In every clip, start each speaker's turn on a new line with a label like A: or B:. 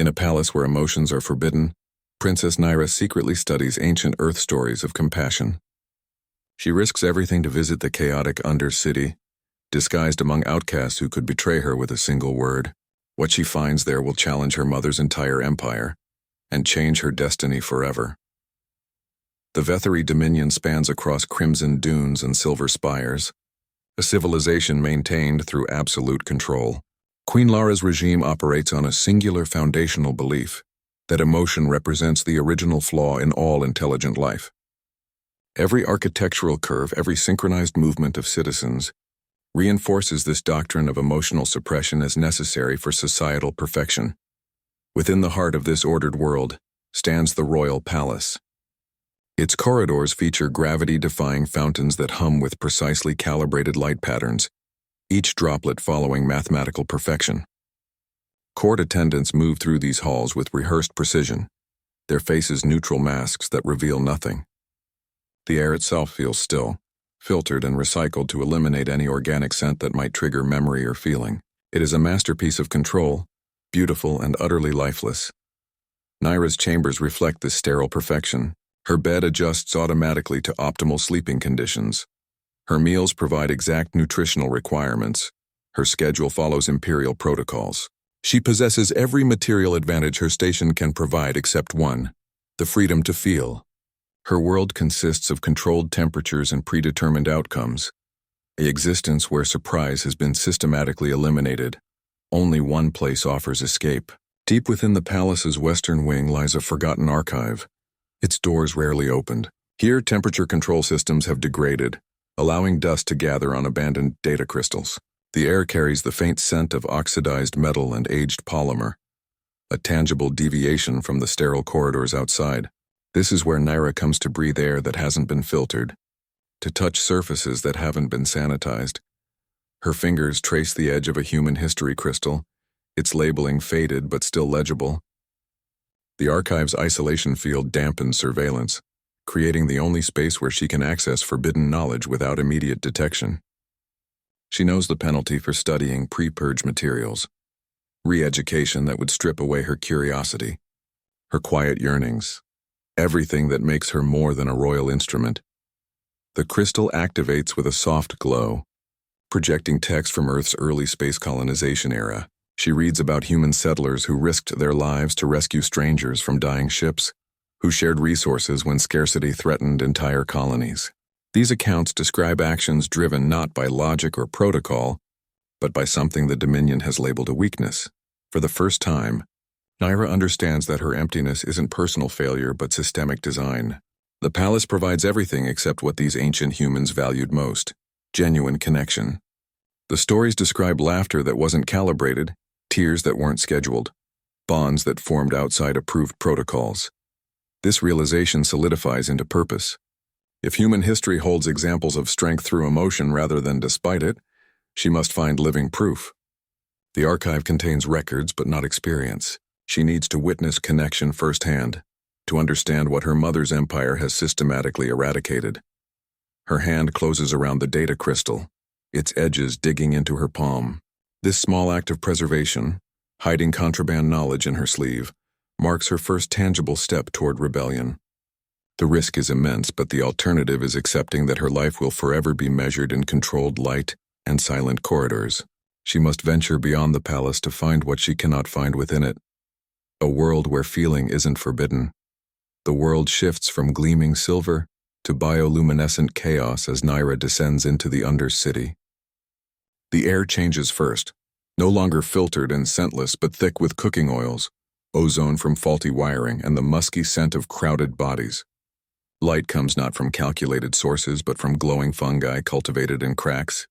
A: In a palace where emotions are forbidden, Princess Naira secretly studies ancient Earth stories of compassion. She risks everything to visit the chaotic Undercity, disguised among outcasts who could betray her with a single word. What she finds there will challenge her mother's entire empire and change her destiny forever. The Vetheri dominion spans across crimson dunes and silver spires, a civilization maintained through absolute control. Queen Lara's regime operates on a singular foundational belief that emotion represents the original flaw in all intelligent life. Every architectural curve, every synchronized movement of citizens reinforces this doctrine of emotional suppression as necessary for societal perfection. Within the heart of this ordered world stands the royal palace. Its corridors feature gravity-defying fountains that hum with precisely calibrated light patterns, each droplet following mathematical perfection. Court attendants move through these halls with rehearsed precision, their faces neutral masks that reveal nothing. The air itself feels still, filtered and recycled to eliminate any organic scent that might trigger memory or feeling. It is a masterpiece of control, beautiful and utterly lifeless. Naira's chambers reflect this sterile perfection. Her bed adjusts automatically to optimal sleeping conditions. Her meals provide exact nutritional requirements. Her schedule follows imperial protocols. She possesses every material advantage her station can provide except one: the freedom to feel. Her world consists of controlled temperatures and predetermined outcomes, an existence where surprise has been systematically eliminated. Only one place offers escape. Deep within the palace's western wing lies a forgotten archive, its doors rarely opened. Here, temperature control systems have degraded, allowing dust to gather on abandoned data crystals. The air carries the faint scent of oxidized metal and aged polymer, a tangible deviation from the sterile corridors outside. This is where Naira comes to breathe air that hasn't been filtered, to touch surfaces that haven't been sanitized. Her fingers trace the edge of a human history crystal, its labeling faded but still legible. The archive's isolation field dampens surveillance, creating the only space where she can access forbidden knowledge without immediate detection. She knows the penalty for studying pre-purge materials, re-education that would strip away her curiosity, her quiet yearnings, everything that makes her more than a royal instrument. The crystal activates with a soft glow, projecting text from Earth's early space colonization era. She reads about human settlers who risked their lives to rescue strangers from dying ships, who shared resources when scarcity threatened entire colonies. These accounts describe actions driven not by logic or protocol, but by something the Dominion has labeled a weakness. For the first time, Naira understands that her emptiness isn't personal failure but systemic design. The palace provides everything except what these ancient humans valued most: genuine connection. The stories describe laughter that wasn't calibrated, tears that weren't scheduled, bonds that formed outside approved protocols. This realization solidifies into purpose. If human history holds examples of strength through emotion rather than despite it, she must find living proof. The archive contains records but not experience. She needs to witness connection firsthand, to understand what her mother's empire has systematically eradicated. Her hand closes around the data crystal, its edges digging into her palm. This small act of preservation, hiding contraband knowledge in her sleeve, marks her first tangible step toward rebellion. The risk is immense, but the alternative is accepting that her life will forever be measured in controlled light and silent corridors. She must venture beyond the palace to find what she cannot find within it. A world where feeling isn't forbidden. The world shifts from gleaming silver to bioluminescent chaos as Naira descends into the Undercity. The air changes first, no longer filtered and scentless but thick with cooking oils, ozone from faulty wiring, and the musky scent of crowded bodies. Light comes not from calculated sources but from glowing fungi cultivated in cracks,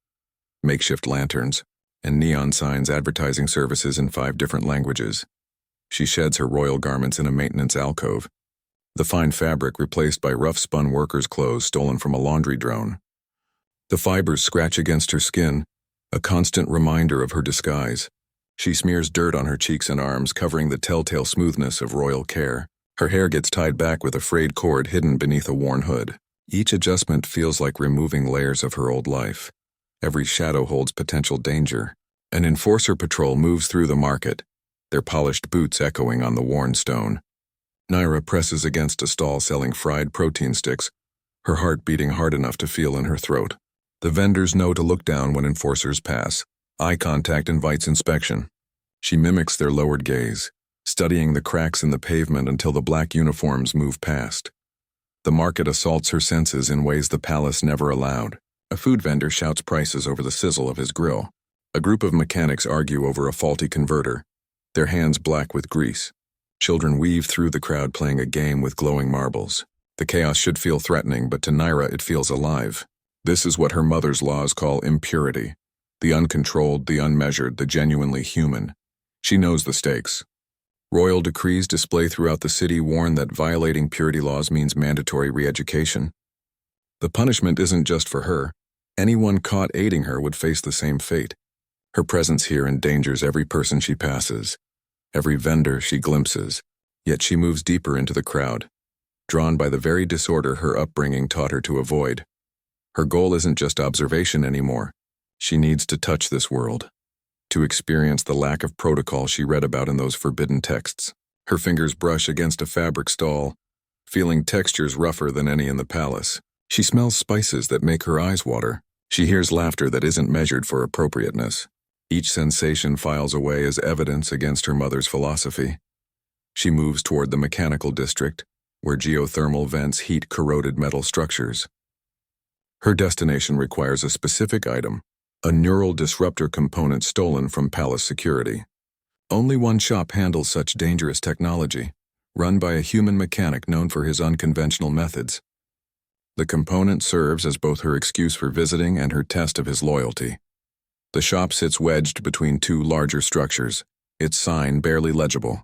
A: makeshift lanterns, and neon signs advertising services in 5 different languages. She sheds her royal garments in a maintenance alcove, the fine fabric replaced by rough-spun workers' clothes stolen from a laundry drone. The fibers scratch against her skin, a constant reminder of her disguise. She smears dirt on her cheeks and arms, covering the telltale smoothness of royal care. Her hair gets tied back with a frayed cord hidden beneath a worn hood. Each adjustment feels like removing layers of her old life. Every shadow holds potential danger. An enforcer patrol moves through the market, their polished boots echoing on the worn stone. Naira presses against a stall selling fried protein sticks, her heart beating hard enough to feel in her throat. The vendors know to look down when enforcers pass. Eye contact invites inspection. She mimics their lowered gaze, studying the cracks in the pavement until the black uniforms move past. The market assaults her senses in ways the palace never allowed. A food vendor shouts prices over the sizzle of his grill. A group of mechanics argue over a faulty converter, their hands black with grease. Children weave through the crowd playing a game with glowing marbles. The chaos should feel threatening, but to Naira it feels alive. This is what her mother's laws call impurity. The uncontrolled, the unmeasured, the genuinely human. She knows the stakes. Royal decrees display throughout the city warn that violating purity laws means mandatory re-education. The punishment isn't just for her. Anyone caught aiding her would face the same fate. Her presence here endangers every person she passes, every vendor she glimpses, yet she moves deeper into the crowd, drawn by the very disorder her upbringing taught her to avoid. Her goal isn't just observation anymore. She needs to touch this world, to experience the lack of protocol she read about in those forbidden texts. Her fingers brush against a fabric stall, feeling textures rougher than any in the palace. She smells spices that make her eyes water. She hears laughter that isn't measured for appropriateness. Each sensation files away as evidence against her mother's philosophy. She moves toward the mechanical district, where geothermal vents heat corroded metal structures. Her destination requires a specific item, a neural disruptor component stolen from palace security. Only one shop handles such dangerous technology, run by a human mechanic known for his unconventional methods. The component serves as both her excuse for visiting and her test of his loyalty. The shop sits wedged between two larger structures, its sign barely legible.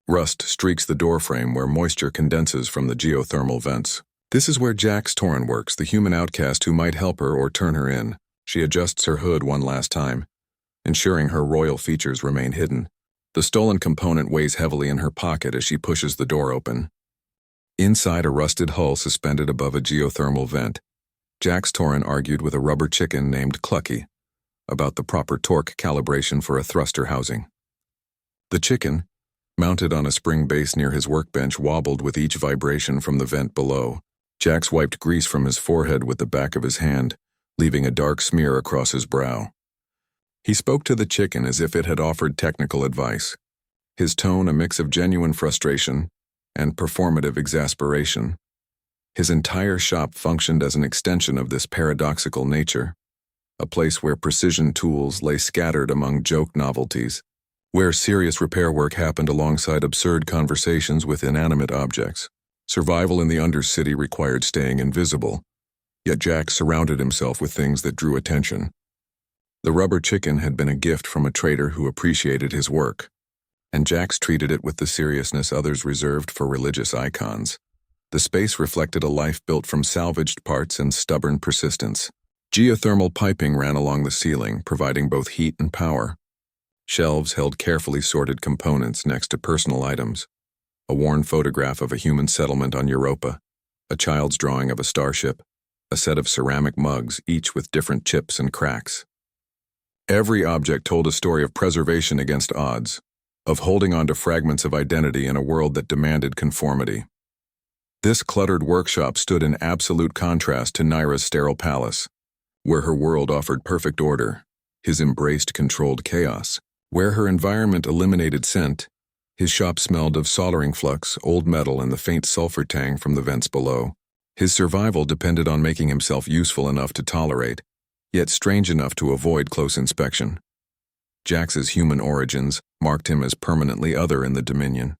A: Rust streaks the doorframe where moisture condenses from the geothermal vents. This is where Jax Torrin works, the human outcast who might help her or turn her in. She adjusts her hood one last time, ensuring her royal features remain hidden. The stolen component weighs heavily in her pocket as she pushes the door open. Inside a rusted hull suspended above a geothermal vent, Jax Torrin argued with a rubber chicken named Clucky about the proper torque calibration for a thruster housing. The chicken, mounted on a spring base near his workbench, wobbled with each vibration from the vent below. Jax wiped grease from his forehead with the back of his hand, leaving a dark smear across his brow. He spoke to the chicken as if it had offered technical advice, his tone a mix of genuine frustration and performative exasperation. His entire shop functioned as an extension of this paradoxical nature, a place where precision tools lay scattered among joke novelties, where serious repair work happened alongside absurd conversations with inanimate objects. Survival in the Undercity required staying invisible, yet Jax surrounded himself with things that drew attention. The rubber chicken had been a gift from a trader who appreciated his work, and Jax treated it with the seriousness others reserved for religious icons. The space reflected a life built from salvaged parts and stubborn persistence. Geothermal piping ran along the ceiling, providing both heat and power. Shelves held carefully sorted components next to personal items. A worn photograph of a human settlement on Europa, a child's drawing of a starship, a set of ceramic mugs, each with different chips and cracks. Every object told a story of preservation against odds, of holding on to fragments of identity in a world that demanded conformity. This cluttered workshop stood in absolute contrast to Naira's sterile palace, where her world offered perfect order, his embraced controlled chaos. Where her environment eliminated scent, his shop smelled of soldering flux, old metal, and the faint sulfur tang from the vents below. His survival depended on making himself useful enough to tolerate, yet strange enough to avoid close inspection. Jax's human origins marked him as permanently other in the Dominion.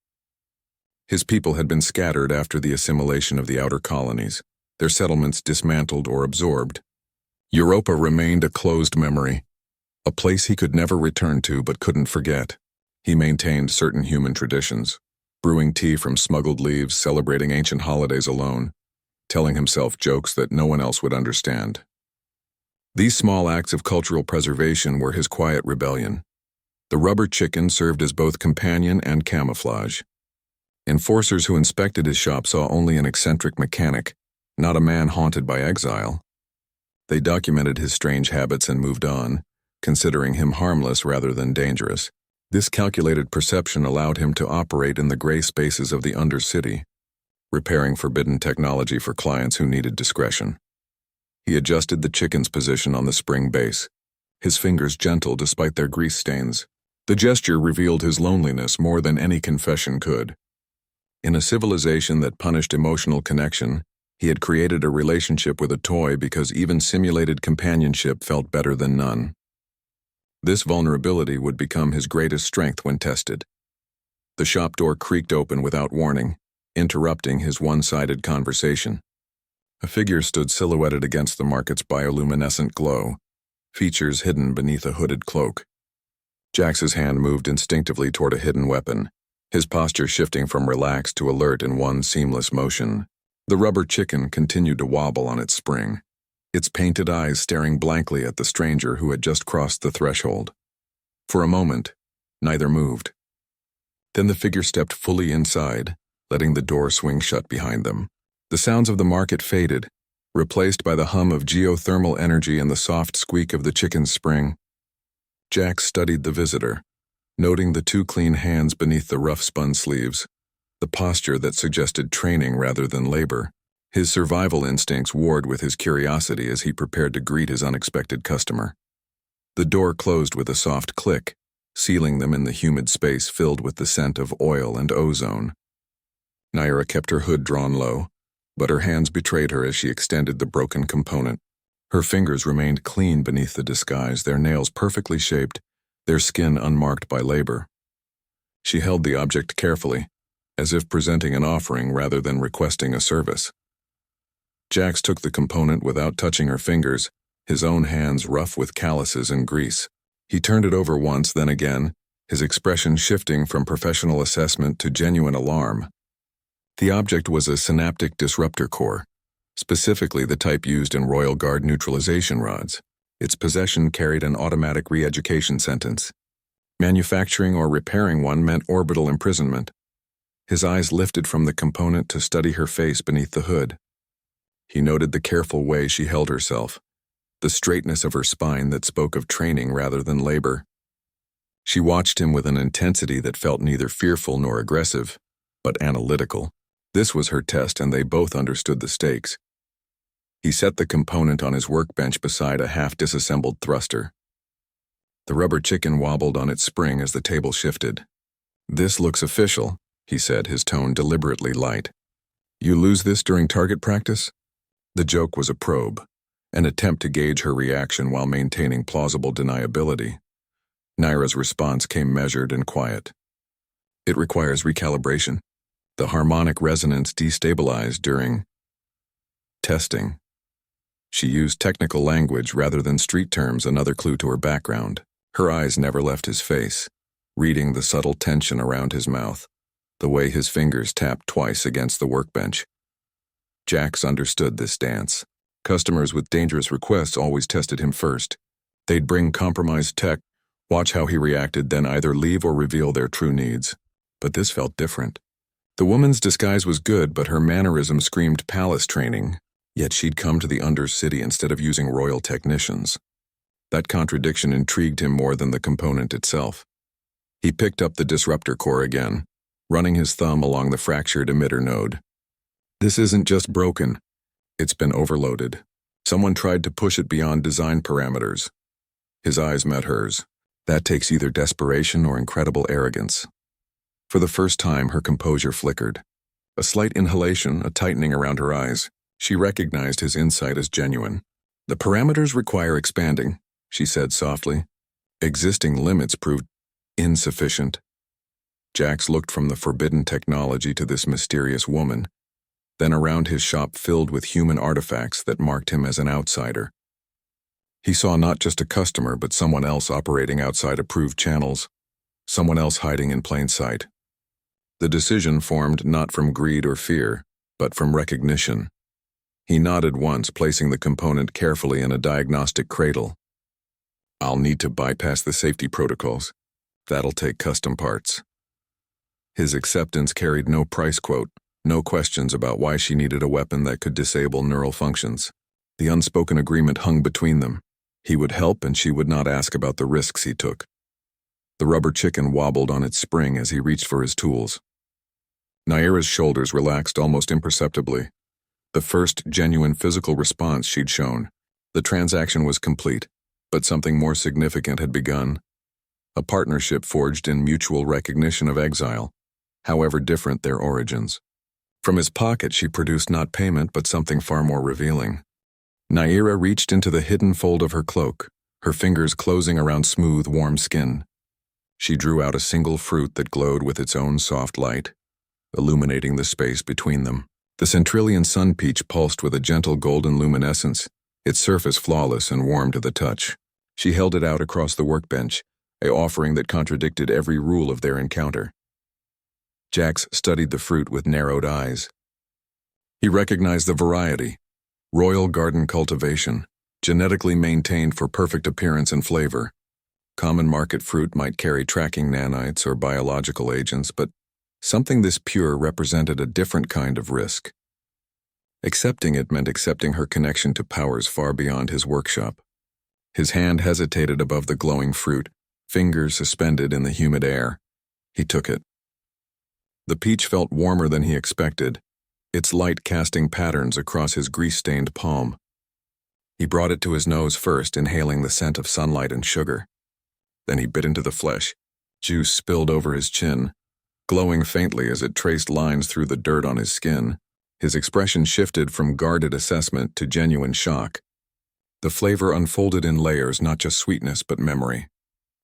A: His people had been scattered after the assimilation of the outer colonies, their settlements dismantled or absorbed. Europa remained a closed memory, a place he could never return to but couldn't forget. He maintained certain human traditions, brewing tea from smuggled leaves, celebrating ancient holidays alone, telling himself jokes that no one else would understand. These small acts of cultural preservation were his quiet rebellion. The rubber chicken served as both companion and camouflage. Enforcers who inspected his shop saw only an eccentric mechanic, not a man haunted by exile. They documented his strange habits and moved on, considering him harmless rather than dangerous. This calculated perception allowed him to operate in the gray spaces of the Undercity, repairing forbidden technology for clients who needed discretion. He adjusted the chicken's position on the spring base, his fingers gentle despite their grease stains. The gesture revealed his loneliness more than any confession could. In a civilization that punished emotional connection, he had created a relationship with a toy because even simulated companionship felt better than none. This vulnerability would become his greatest strength when tested. The shop door creaked open without warning, interrupting his one-sided conversation. A figure stood silhouetted against the market's bioluminescent glow, features hidden beneath a hooded cloak. Jax's hand moved instinctively toward a hidden weapon, his posture shifting from relaxed to alert in one seamless motion. The rubber chicken continued to wobble on its spring, its painted eyes staring blankly at the stranger who had just crossed the threshold. For a moment, neither moved. Then the figure stepped fully inside, letting the door swing shut behind them. The sounds of the market faded, replaced by the hum of geothermal energy and the soft squeak of the chicken's spring. Jax studied the visitor, noting the two clean hands beneath the rough spun sleeves, the posture that suggested training rather than labor. His survival instincts warred with his curiosity as he prepared to greet his unexpected customer. The door closed with a soft click, sealing them in the humid space filled with the scent of oil and ozone. Naira kept her hood drawn low, but her hands betrayed her as she extended the broken component. Her fingers remained clean beneath the disguise, their nails perfectly shaped, their skin unmarked by labor. She held the object carefully, as if presenting an offering rather than requesting a service. Jax took the component without touching her fingers, his own hands rough with calluses and grease. He turned it over once, then again, his expression shifting from professional assessment to genuine alarm. The object was a synaptic disruptor core, specifically the type used in Royal Guard neutralization rods. Its possession carried an automatic re-education sentence. Manufacturing or repairing one meant orbital imprisonment. His eyes lifted from the component to study her face beneath the hood. He noted the careful way she held herself, the straightness of her spine that spoke of training rather than labor. She watched him with an intensity that felt neither fearful nor aggressive, but analytical. This was her test, and they both understood the stakes. He set the component on his workbench beside a half-disassembled thruster. The rubber chicken wobbled on its spring as the table shifted. "This looks official," he said, his tone deliberately light. "You lose this during target practice?" The joke was a probe, an attempt to gauge her reaction while maintaining plausible deniability. Naira's response came measured and quiet. "It requires recalibration. The harmonic resonance destabilized during testing." She used technical language rather than street terms, another clue to her background. Her eyes never left his face, reading the subtle tension around his mouth, the way his fingers tapped twice against the workbench. Jax understood this dance. Customers with dangerous requests always tested him first. They'd bring compromised tech, watch how he reacted, then either leave or reveal their true needs. But this felt different. The woman's disguise was good, but her mannerism screamed palace training, yet she'd come to the Undercity instead of using royal technicians. That contradiction intrigued him more than the component itself. He picked up the disruptor core again, running his thumb along the fractured emitter node. "This isn't just broken. It's been overloaded. Someone tried to push it beyond design parameters." His eyes met hers. That takes either desperation or incredible arrogance. For the first time, her composure flickered. A slight inhalation, a tightening around her eyes. She recognized his insight as genuine. "The parameters require expanding," she said softly. Existing limits proved insufficient. Jax looked from the forbidden technology to this mysterious woman, then around his shop filled with human artifacts that marked him as an outsider. He saw not just a customer, but someone else operating outside approved channels, someone else hiding in plain sight. The decision formed not from greed or fear, but from recognition. He nodded once, placing the component carefully in a diagnostic cradle. "I'll need to bypass the safety protocols. That'll take custom parts." His acceptance carried no price quote, no questions about why she needed a weapon that could disable neural functions. The unspoken agreement hung between them. He would help, and she would not ask about the risks he took. The rubber chicken wobbled on its spring as he reached for his tools. Naira's shoulders relaxed almost imperceptibly. The first genuine physical response she'd shown. The transaction was complete, but something more significant had begun. A partnership forged in mutual recognition of exile, however different their origins. From his pocket she produced not payment but something far more revealing. Naira reached into the hidden fold of her cloak, her fingers closing around smooth, warm skin. She drew out a single fruit that glowed with its own soft light, illuminating the space between them. The centrillion sun peach pulsed with a gentle golden luminescence, its surface flawless and warm to the touch. She held it out across the workbench, an offering that contradicted every rule of their encounter. Jax studied the fruit with narrowed eyes. He recognized the variety: royal garden cultivation, genetically maintained for perfect appearance and flavor. Common market fruit might carry tracking nanites or biological agents, but something this pure represented a different kind of risk. Accepting it meant accepting her connection to powers far beyond his workshop. His hand hesitated above the glowing fruit, fingers suspended in the humid air. He took it. The peach felt warmer than he expected, its light casting patterns across his grease-stained palm. He brought it to his nose first, inhaling the scent of sunlight and sugar. Then he bit into the flesh. Juice spilled over his chin, glowing faintly as it traced lines through the dirt on his skin. His expression shifted from guarded assessment to genuine shock. The flavor unfolded in layers, not just sweetness but memory.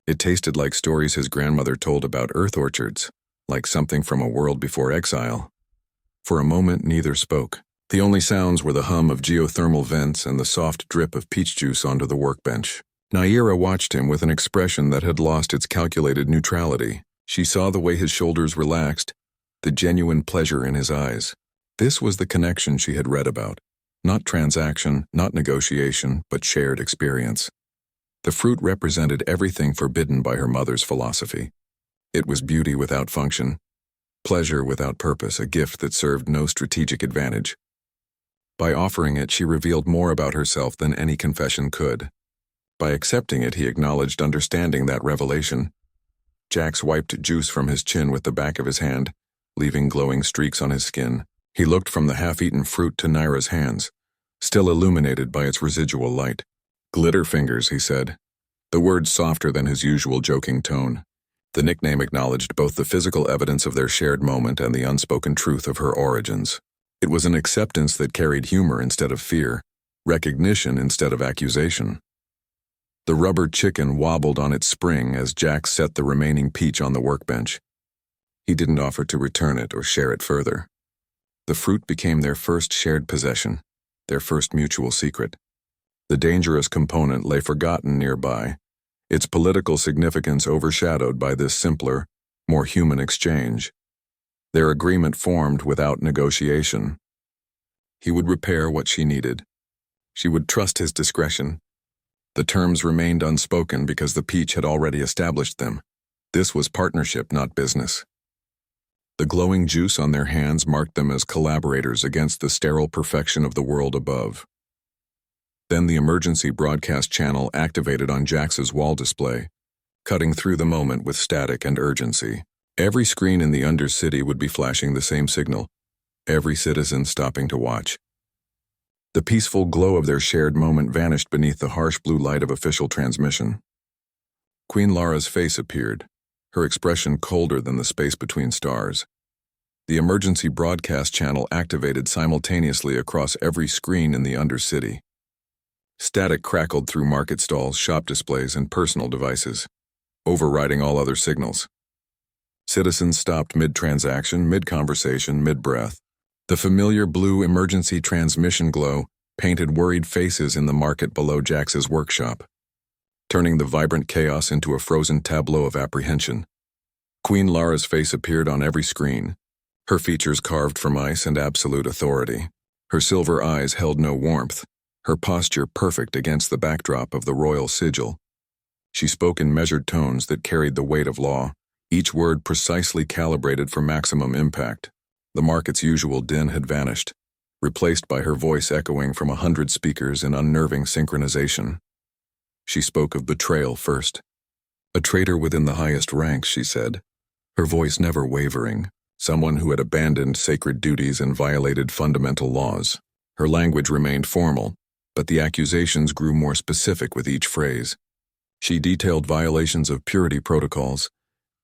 A: It tasted like stories his grandmother told about earth orchards, like something from a world before exile. For a moment, neither spoke. The only sounds were the hum of geothermal vents and the soft drip of peach juice onto the workbench. Naira watched him with an expression that had lost its calculated neutrality. She saw the way his shoulders relaxed, the genuine pleasure in his eyes. This was the connection she had read about. Not transaction, not negotiation, but shared experience. The fruit represented everything forbidden by her mother's philosophy. It was beauty without function, pleasure without purpose, a gift that served no strategic advantage. By offering it, she revealed more about herself than any confession could. By accepting it, he acknowledged understanding that revelation. Jax wiped juice from his chin with the back of his hand, leaving glowing streaks on his skin. He looked from the half-eaten fruit to Naira's hands, still illuminated by its residual light. "Glitter fingers," he said, the words softer than his usual joking tone. The nickname acknowledged both the physical evidence of their shared moment and the unspoken truth of her origins. It was an acceptance that carried humor instead of fear, recognition instead of accusation. The rubber chicken wobbled on its spring as Jax set the remaining peach on the workbench. He didn't offer to return it or share it further. The fruit became their first shared possession, their first mutual secret. The dangerous component lay forgotten nearby, its political significance overshadowed by this simpler, more human exchange. Their agreement formed without negotiation. He would repair what she needed. She would trust his discretion. The terms remained unspoken because the peach had already established them. This was partnership, not business. The glowing juice on their hands marked them as collaborators against the sterile perfection of the world above. Then the emergency broadcast channel activated on Jax's wall display, cutting through the moment with static and urgency. Every screen in the Undercity would be flashing the same signal, every citizen stopping to watch. The peaceful glow of their shared moment vanished beneath the harsh blue light of official transmission. Queen Lara's face appeared, her expression colder than the space between stars. The emergency broadcast channel activated simultaneously across every screen in the Undercity. Static crackled through market stalls, shop displays, and personal devices, overriding all other signals. Citizens stopped mid-transaction, mid-conversation, mid-breath. The familiar blue emergency transmission glow painted worried faces in the market below Jax's workshop, turning the vibrant chaos into a frozen tableau of apprehension. Queen Lara's face appeared on every screen, her features carved from ice and absolute authority. Her silver eyes held no warmth, her posture perfect against the backdrop of the royal sigil. She spoke in measured tones that carried the weight of law, each word precisely calibrated for maximum impact. The market's usual din had vanished, replaced by her voice echoing from 100 speakers in unnerving synchronization. She spoke of betrayal first, A traitor within the highest ranks, she said, her voice never wavering, someone who had abandoned sacred duties and violated fundamental laws. Her language remained formal, but the accusations grew more specific with each phrase. She detailed violations of purity protocols,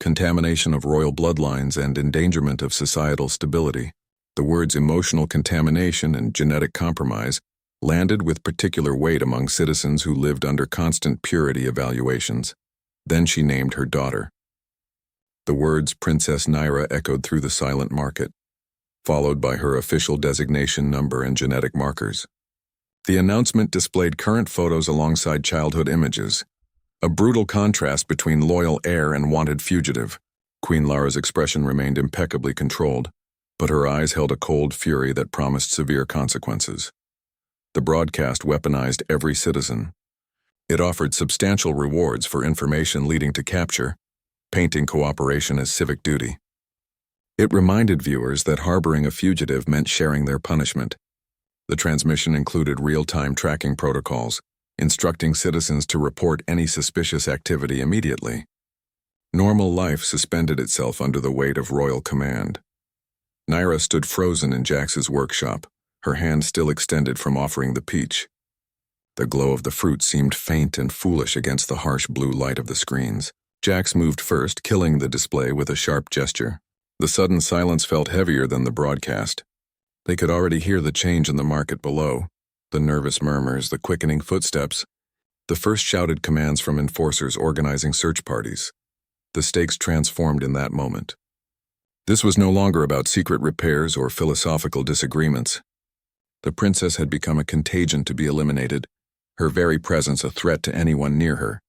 A: contamination of royal bloodlines, and endangerment of societal stability. The words emotional contamination and genetic compromise landed with particular weight among citizens who lived under constant purity evaluations. Then she named her daughter. The words Princess Naira echoed through the silent market, followed by her official designation number and genetic markers. The announcement displayed current photos alongside childhood images, a brutal contrast between loyal heir and wanted fugitive. Queen Lara's expression remained impeccably controlled, but her eyes held a cold fury that promised severe consequences. The broadcast weaponized every citizen. It offered substantial rewards for information leading to capture, painting cooperation as civic duty. It reminded viewers that harboring a fugitive meant sharing their punishment. The transmission included real-time tracking protocols, instructing citizens to report any suspicious activity immediately. Normal life suspended itself under the weight of royal command. Naira stood frozen in Jax's workshop, her hand still extended from offering the peach. The glow of the fruit seemed faint and foolish against the harsh blue light of the screens. Jax moved first, killing the display with a sharp gesture. The sudden silence felt heavier than the broadcast. They could already hear the change in the market below, the nervous murmurs, the quickening footsteps, the first shouted commands from enforcers organizing search parties. The stakes transformed in that moment. This was no longer about secret repairs or philosophical disagreements. The princess had become a contagion to be eliminated, her very presence a threat to anyone near her.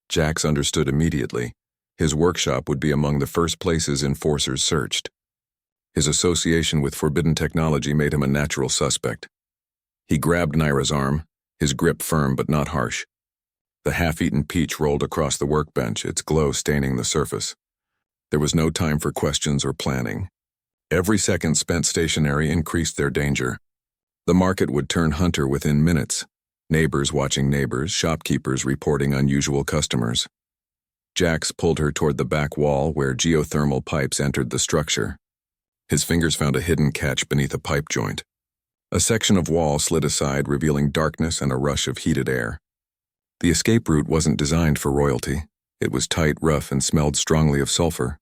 A: Jax understood immediately. His workshop would be among the first places enforcers searched. His association with forbidden technology made him a natural suspect. He grabbed Naira's arm, his grip firm but not harsh. The half-eaten peach rolled across the workbench, its glow staining the surface. There was no time for questions or planning. Every second spent stationary increased their danger. The market would turn hunter within minutes, neighbors watching neighbors, shopkeepers reporting unusual customers. Jax pulled her toward the back wall where geothermal pipes entered the structure. His fingers found a hidden catch beneath a pipe joint. A section of wall slid aside, revealing darkness and a rush of heated air. The escape route wasn't designed for royalty. It was tight, rough, and smelled strongly of sulfur.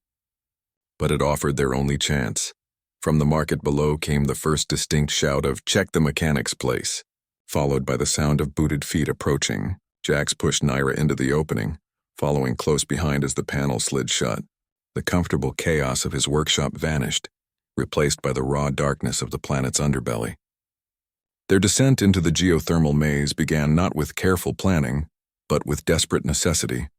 A: But it offered their only chance. From the market below came the first distinct shout of "Check the mechanic's place," followed by the sound of booted feet approaching. Jax pushed Naira into the opening, following close behind as the panel slid shut. The comfortable chaos of his workshop vanished, replaced by the raw darkness of the planet's underbelly. Their descent into the geothermal maze began not with careful planning, but with desperate necessity.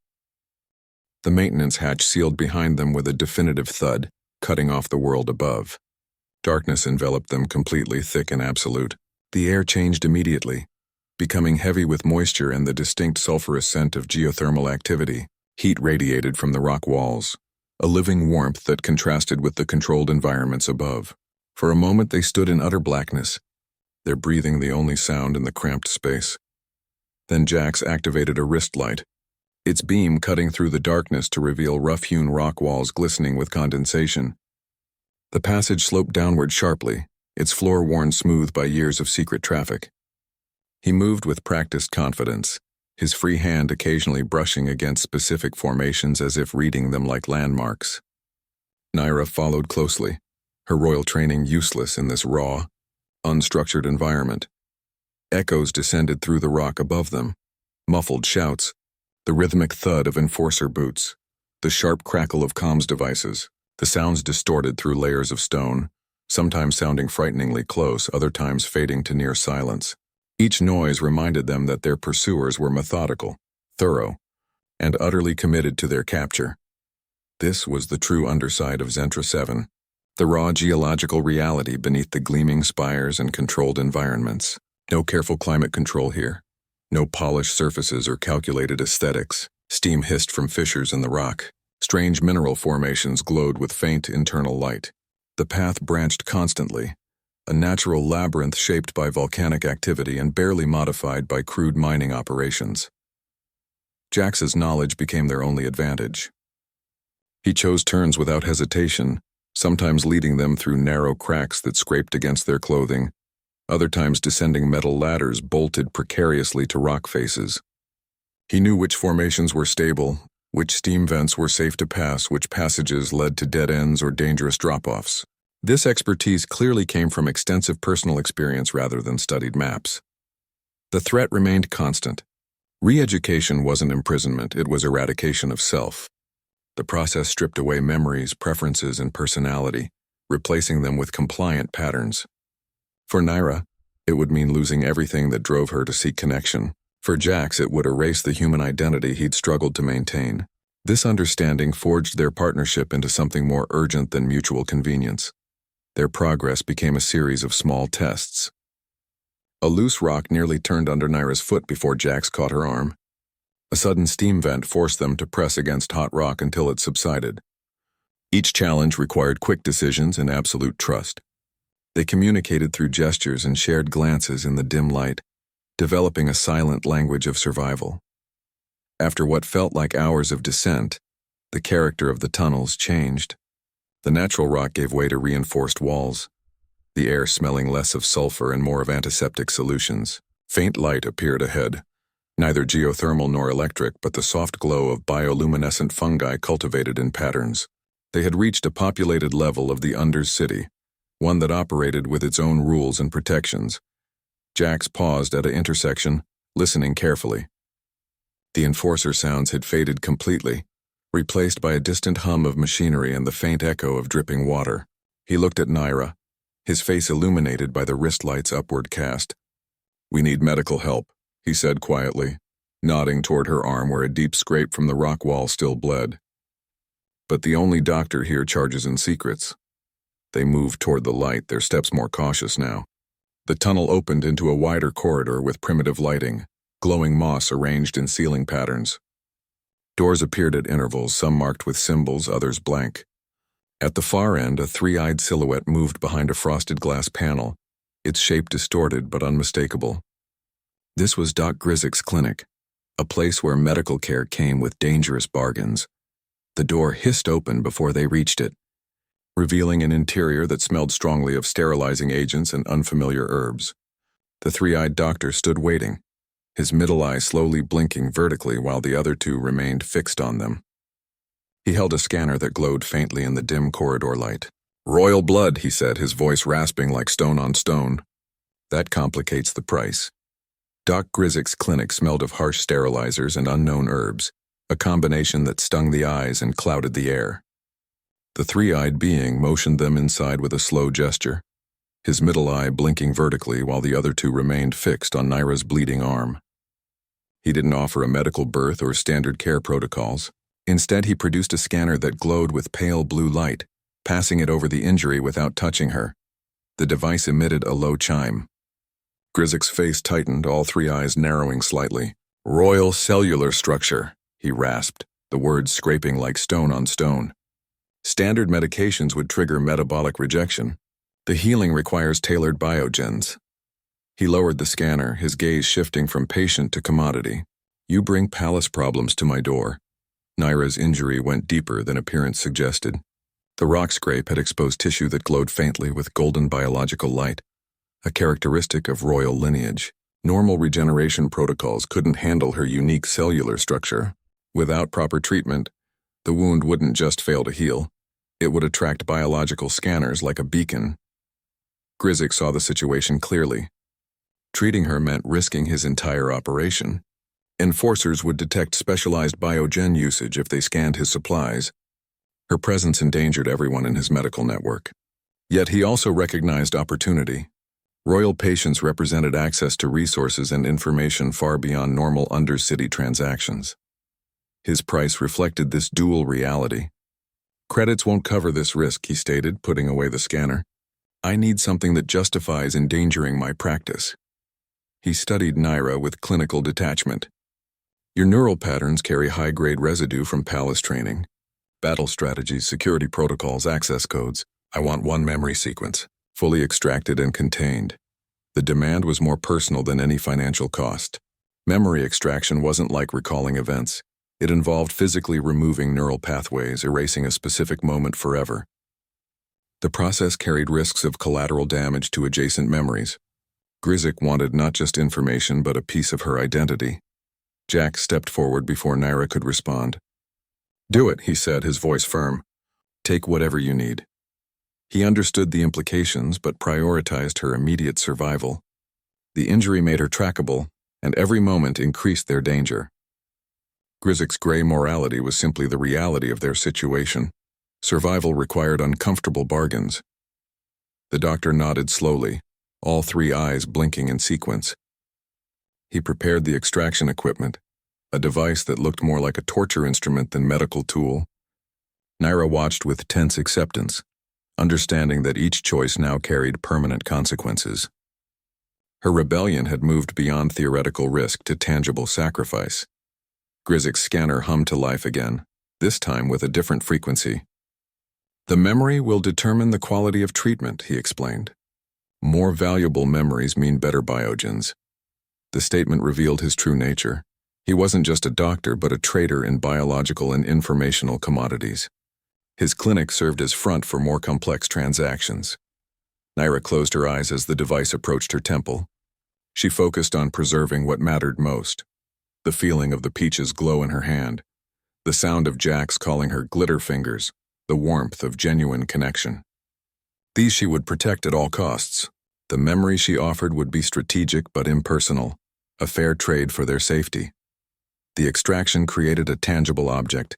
A: The maintenance hatch sealed behind them with a definitive thud, cutting off the world above. Darkness enveloped them completely, thick and absolute. The air changed immediately, becoming heavy with moisture and the distinct sulfurous scent of geothermal activity. Heat radiated from the rock walls, a living warmth that contrasted with the controlled environments above. For a moment they stood in utter blackness, their breathing the only sound in the cramped space. Then Jax activated a wrist light, its beam cutting through the darkness to reveal rough-hewn rock walls glistening with condensation. The passage sloped downward sharply, its floor worn smooth by years of secret traffic. He moved with practiced confidence, his free hand occasionally brushing against specific formations as if reading them like landmarks. Naira followed closely, her royal training useless in this raw, unstructured environment. Echoes descended through the rock above them, muffled shouts, the rhythmic thud of enforcer boots, the sharp crackle of comms devices, the sounds distorted through layers of stone, sometimes sounding frighteningly close, other times fading to near silence. Each noise reminded them that their pursuers were methodical, thorough, and utterly committed to their capture. This was the true underside of Zentra 7, the raw geological reality beneath the gleaming spires and controlled environments. No careful climate control here. No polished surfaces or calculated aesthetics. Steam hissed from fissures in the rock. Strange mineral formations glowed with faint internal light. The path branched constantly, a natural labyrinth shaped by volcanic activity and barely modified by crude mining operations. Jax's knowledge became their only advantage. He chose turns without hesitation, sometimes leading them through narrow cracks that scraped against their clothing, other times descending metal ladders bolted precariously to rock faces. He knew which formations were stable, which steam vents were safe to pass, which passages led to dead ends or dangerous drop-offs. This expertise clearly came from extensive personal experience rather than studied maps. The threat remained constant. Re-education wasn't imprisonment, it was eradication of self. The process stripped away memories, preferences, and personality, replacing them with compliant patterns. For Naira, it would mean losing everything that drove her to seek connection. For Jax, it would erase the human identity he'd struggled to maintain. This understanding forged their partnership into something more urgent than mutual convenience. Their progress became a series of small tests. A loose rock nearly turned under Naira's foot before Jax caught her arm. A sudden steam vent forced them to press against hot rock until it subsided. Each challenge required quick decisions and absolute trust. They communicated through gestures and shared glances in the dim light, developing a silent language of survival. After what felt like hours of descent, the character of the tunnels changed. The natural rock gave way to reinforced walls, the air smelling less of sulfur and more of antiseptic solutions. Faint light appeared ahead, neither geothermal nor electric, but the soft glow of bioluminescent fungi cultivated in patterns. They had reached a populated level of the Undercity, one that operated with its own rules and protections. Jax paused at an intersection, listening carefully. The enforcer sounds had faded completely, replaced by a distant hum of machinery and the faint echo of dripping water. He looked at Naira, his face illuminated by the wrist light's upward cast. "We need medical help," he said quietly, nodding toward her arm where a deep scrape from the rock wall still bled. "But the only doctor here charges in secrets." They moved toward the light, their steps more cautious now. The tunnel opened into a wider corridor with primitive lighting, glowing moss arranged in ceiling patterns. Doors appeared at intervals, some marked with symbols, others blank. At the far end, a three-eyed silhouette moved behind a frosted glass panel, its shape distorted but unmistakable. This was Doc Grizzik's clinic, a place where medical care came with dangerous bargains. The door hissed open before they reached it, revealing an interior that smelled strongly of sterilizing agents and unfamiliar herbs. The three-eyed doctor stood waiting, his middle eye slowly blinking vertically while the other two remained fixed on them. He held a scanner that glowed faintly in the dim corridor light. "Royal blood," he said, his voice rasping like stone on stone. "That complicates the price." Doc Grizzik's clinic smelled of harsh sterilizers and unknown herbs, a combination that stung the eyes and clouded the air. The three-eyed being motioned them inside with a slow gesture, his middle eye blinking vertically while the other two remained fixed on Naira's bleeding arm. He didn't offer a medical birth or standard care protocols. Instead, he produced a scanner that glowed with pale blue light, passing it over the injury without touching her. The device emitted a low chime. Grizzik's face tightened, all three eyes narrowing slightly. "Royal cellular structure," he rasped, the words scraping like stone on stone. "Standard medications would trigger metabolic rejection. The healing requires tailored biogens." He lowered the scanner, his gaze shifting from patient to commodity. "You bring palace problems to my door." Naira's injury went deeper than appearance suggested. The rock scrape had exposed tissue that glowed faintly with golden biological light, a characteristic of royal lineage. Normal regeneration protocols couldn't handle her unique cellular structure. Without proper treatment, the wound wouldn't just fail to heal. It would attract biological scanners like a beacon. Grizzik saw the situation clearly. Treating her meant risking his entire operation. Enforcers would detect specialized biogen usage if they scanned his supplies. Her presence endangered everyone in his medical network. Yet he also recognized opportunity. Royal patients represented access to resources and information far beyond normal undercity transactions. His price reflected this dual reality. "Credits won't cover this risk," he stated, putting away the scanner. "I need something that justifies endangering my practice." He studied Naira with clinical detachment. "Your neural patterns carry high-grade residue from palace training. Battle strategies, security protocols, access codes. I want one memory sequence, fully extracted and contained." The demand was more personal than any financial cost. Memory extraction wasn't like recalling events. It involved physically removing neural pathways, erasing a specific moment forever. The process carried risks of collateral damage to adjacent memories. Gryzik wanted not just information but a piece of her identity. Jack stepped forward before Naira could respond. "Do it," he said, his voice firm. "Take whatever you need." He understood the implications but prioritized her immediate survival. The injury made her trackable, and every moment increased their danger. Gryzik's gray morality was simply the reality of their situation. Survival required uncomfortable bargains. The doctor nodded slowly, all three eyes blinking in sequence. He prepared the extraction equipment, a device that looked more like a torture instrument than medical tool. Naira watched with tense acceptance, understanding that each choice now carried permanent consequences. Her rebellion had moved beyond theoretical risk to tangible sacrifice. Gryzik's scanner hummed to life again, this time with a different frequency. "The memory will determine the quality of treatment," he explained. "More valuable memories mean better biogens." The statement revealed his true nature. He wasn't just a doctor, but a trader in biological and informational commodities. His clinic served as front for more complex transactions. Naira closed her eyes as the device approached her temple. She focused on preserving what mattered most: the feeling of the peach's glow in her hand, the sound of Jack's calling her glitter fingers, the warmth of genuine connection. These she would protect at all costs. The memory she offered would be strategic but impersonal, a fair trade for their safety. The extraction created a tangible object,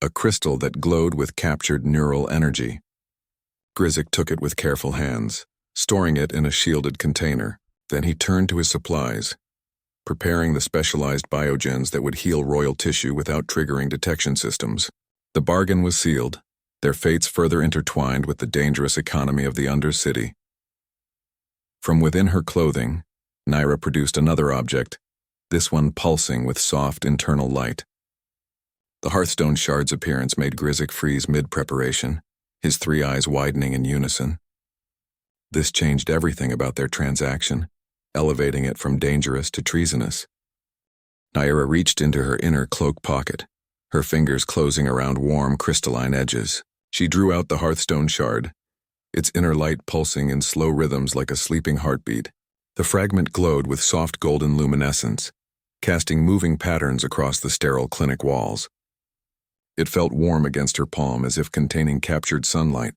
A: a crystal that glowed with captured neural energy. Gryzik took it with careful hands, storing it in a shielded container. Then he turned to his supplies, preparing the specialized biogens that would heal royal tissue without triggering detection systems. The bargain was sealed, their fates further intertwined with the dangerous economy of the Undercity. From within her clothing, Naira produced another object, this one pulsing with soft internal light. The Hearthstone shard's appearance made Gryzik freeze mid-preparation, his three eyes widening in unison. This changed everything about their transaction, elevating it from dangerous to treasonous. Naira reached into her inner cloak pocket, her fingers closing around warm crystalline edges. She drew out the Hearthstone shard, its inner light pulsing in slow rhythms like a sleeping heartbeat. The fragment glowed with soft golden luminescence, casting moving patterns across the sterile clinic walls. It felt warm against her palm, as if containing captured sunlight.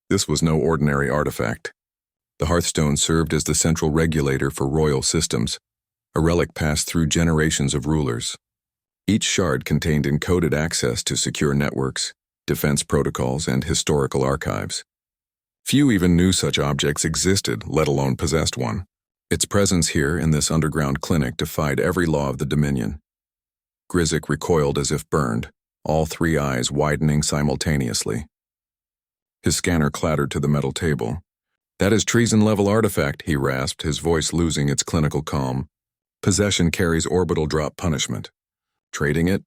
A: This was no ordinary artifact. The Hearthstone served as the central regulator for royal systems, a relic passed through generations of rulers. Each shard contained encoded access to secure networks, defense protocols, and historical archives. Few even knew such objects existed, let alone possessed one. Its presence here in this underground clinic defied every law of the Dominion. Gryzik recoiled as if burned, all three eyes widening simultaneously. His scanner clattered to the metal table. "That is treason-level artifact," he rasped, his voice losing its clinical calm. "Possession carries orbital drop punishment. Trading it?"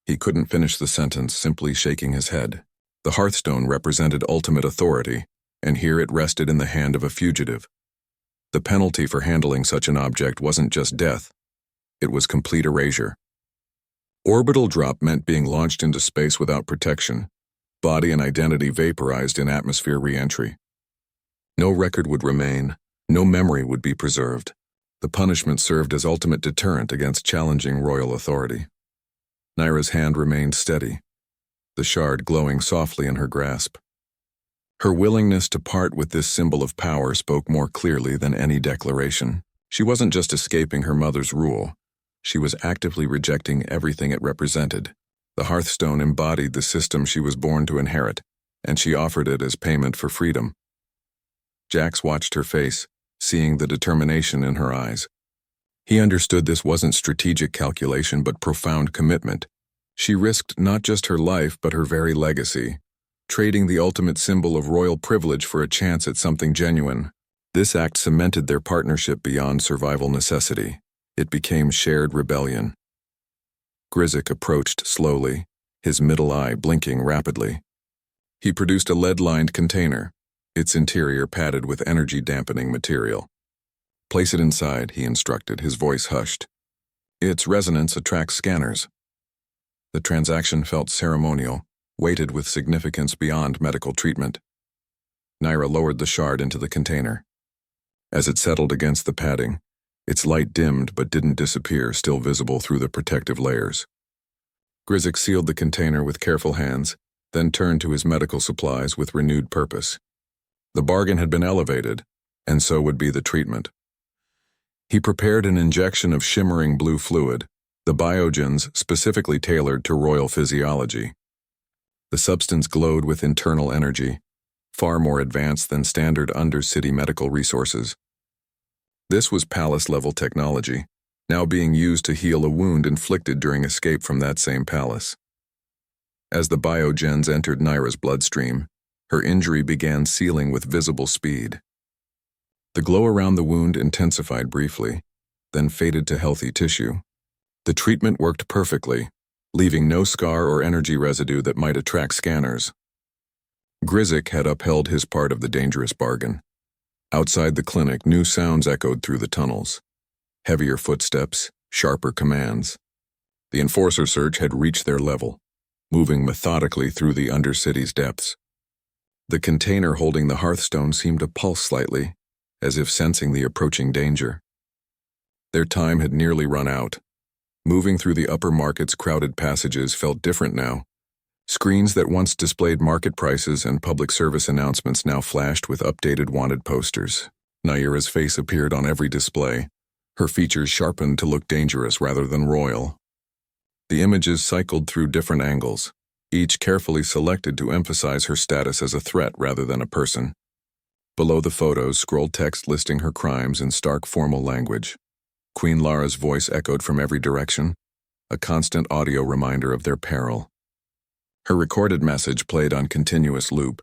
A: He couldn't finish the sentence, simply shaking his head. The Hearthstone represented ultimate authority, and here it rested in the hand of a fugitive. The penalty for handling such an object wasn't just death. It was complete erasure. Orbital drop meant being launched into space without protection, body and identity vaporized in atmosphere re-entry. No record would remain, no memory would be preserved. The punishment served as ultimate deterrent against challenging royal authority. Naira's hand remained steady, the shard glowing softly in her grasp. Her willingness to part with this symbol of power spoke more clearly than any declaration. She wasn't just escaping her mother's rule. She was actively rejecting everything it represented. The Hearthstone embodied the system she was born to inherit, and she offered it as payment for freedom. Jax watched her face, seeing the determination in her eyes. He understood this wasn't strategic calculation but profound commitment. She risked not just her life but her very legacy, trading the ultimate symbol of royal privilege for a chance at something genuine. This act cemented their partnership beyond survival necessity. It became shared rebellion. Gryzik approached slowly, his middle eye blinking rapidly. He produced a lead-lined container, its interior padded with energy-dampening material. "Place it inside," he instructed, his voice hushed. Its resonance attracts scanners. The transaction felt ceremonial, weighted with significance beyond medical treatment. Naira lowered the shard into the container. As it settled against the padding, its light dimmed but didn't disappear, still visible through the protective layers. Grizik sealed the container with careful hands, then turned to his medical supplies with renewed purpose. The bargain had been elevated, and so would be the treatment. He prepared an injection of shimmering blue fluid, the biogens specifically tailored to royal physiology. The substance glowed with internal energy, far more advanced than standard undercity medical resources. This was palace-level technology, now being used to heal a wound inflicted during escape from that same palace. As the biogens entered Naira's bloodstream, her injury began sealing with visible speed. The glow around the wound intensified briefly, then faded to healthy tissue. The treatment worked perfectly, leaving no scar or energy residue that might attract scanners. Grizik had upheld his part of the dangerous bargain. Outside the clinic, new sounds echoed through the tunnels. Heavier footsteps, sharper commands. The enforcer surge had reached their level, moving methodically through the undercity's depths. The container holding the hearthstone seemed to pulse slightly, as if sensing the approaching danger. Their time had nearly run out. Moving through the upper market's crowded passages felt different now. Screens that once displayed market prices and public service announcements now flashed with updated wanted posters. Naira's face appeared on every display, her features sharpened to look dangerous rather than royal. The images cycled through different angles, each carefully selected to emphasize her status as a threat rather than a person. Below the photos scrolled text listing her crimes in stark formal language. Queen Lara's voice echoed from every direction, a constant audio reminder of their peril. Her recorded message played on continuous loop,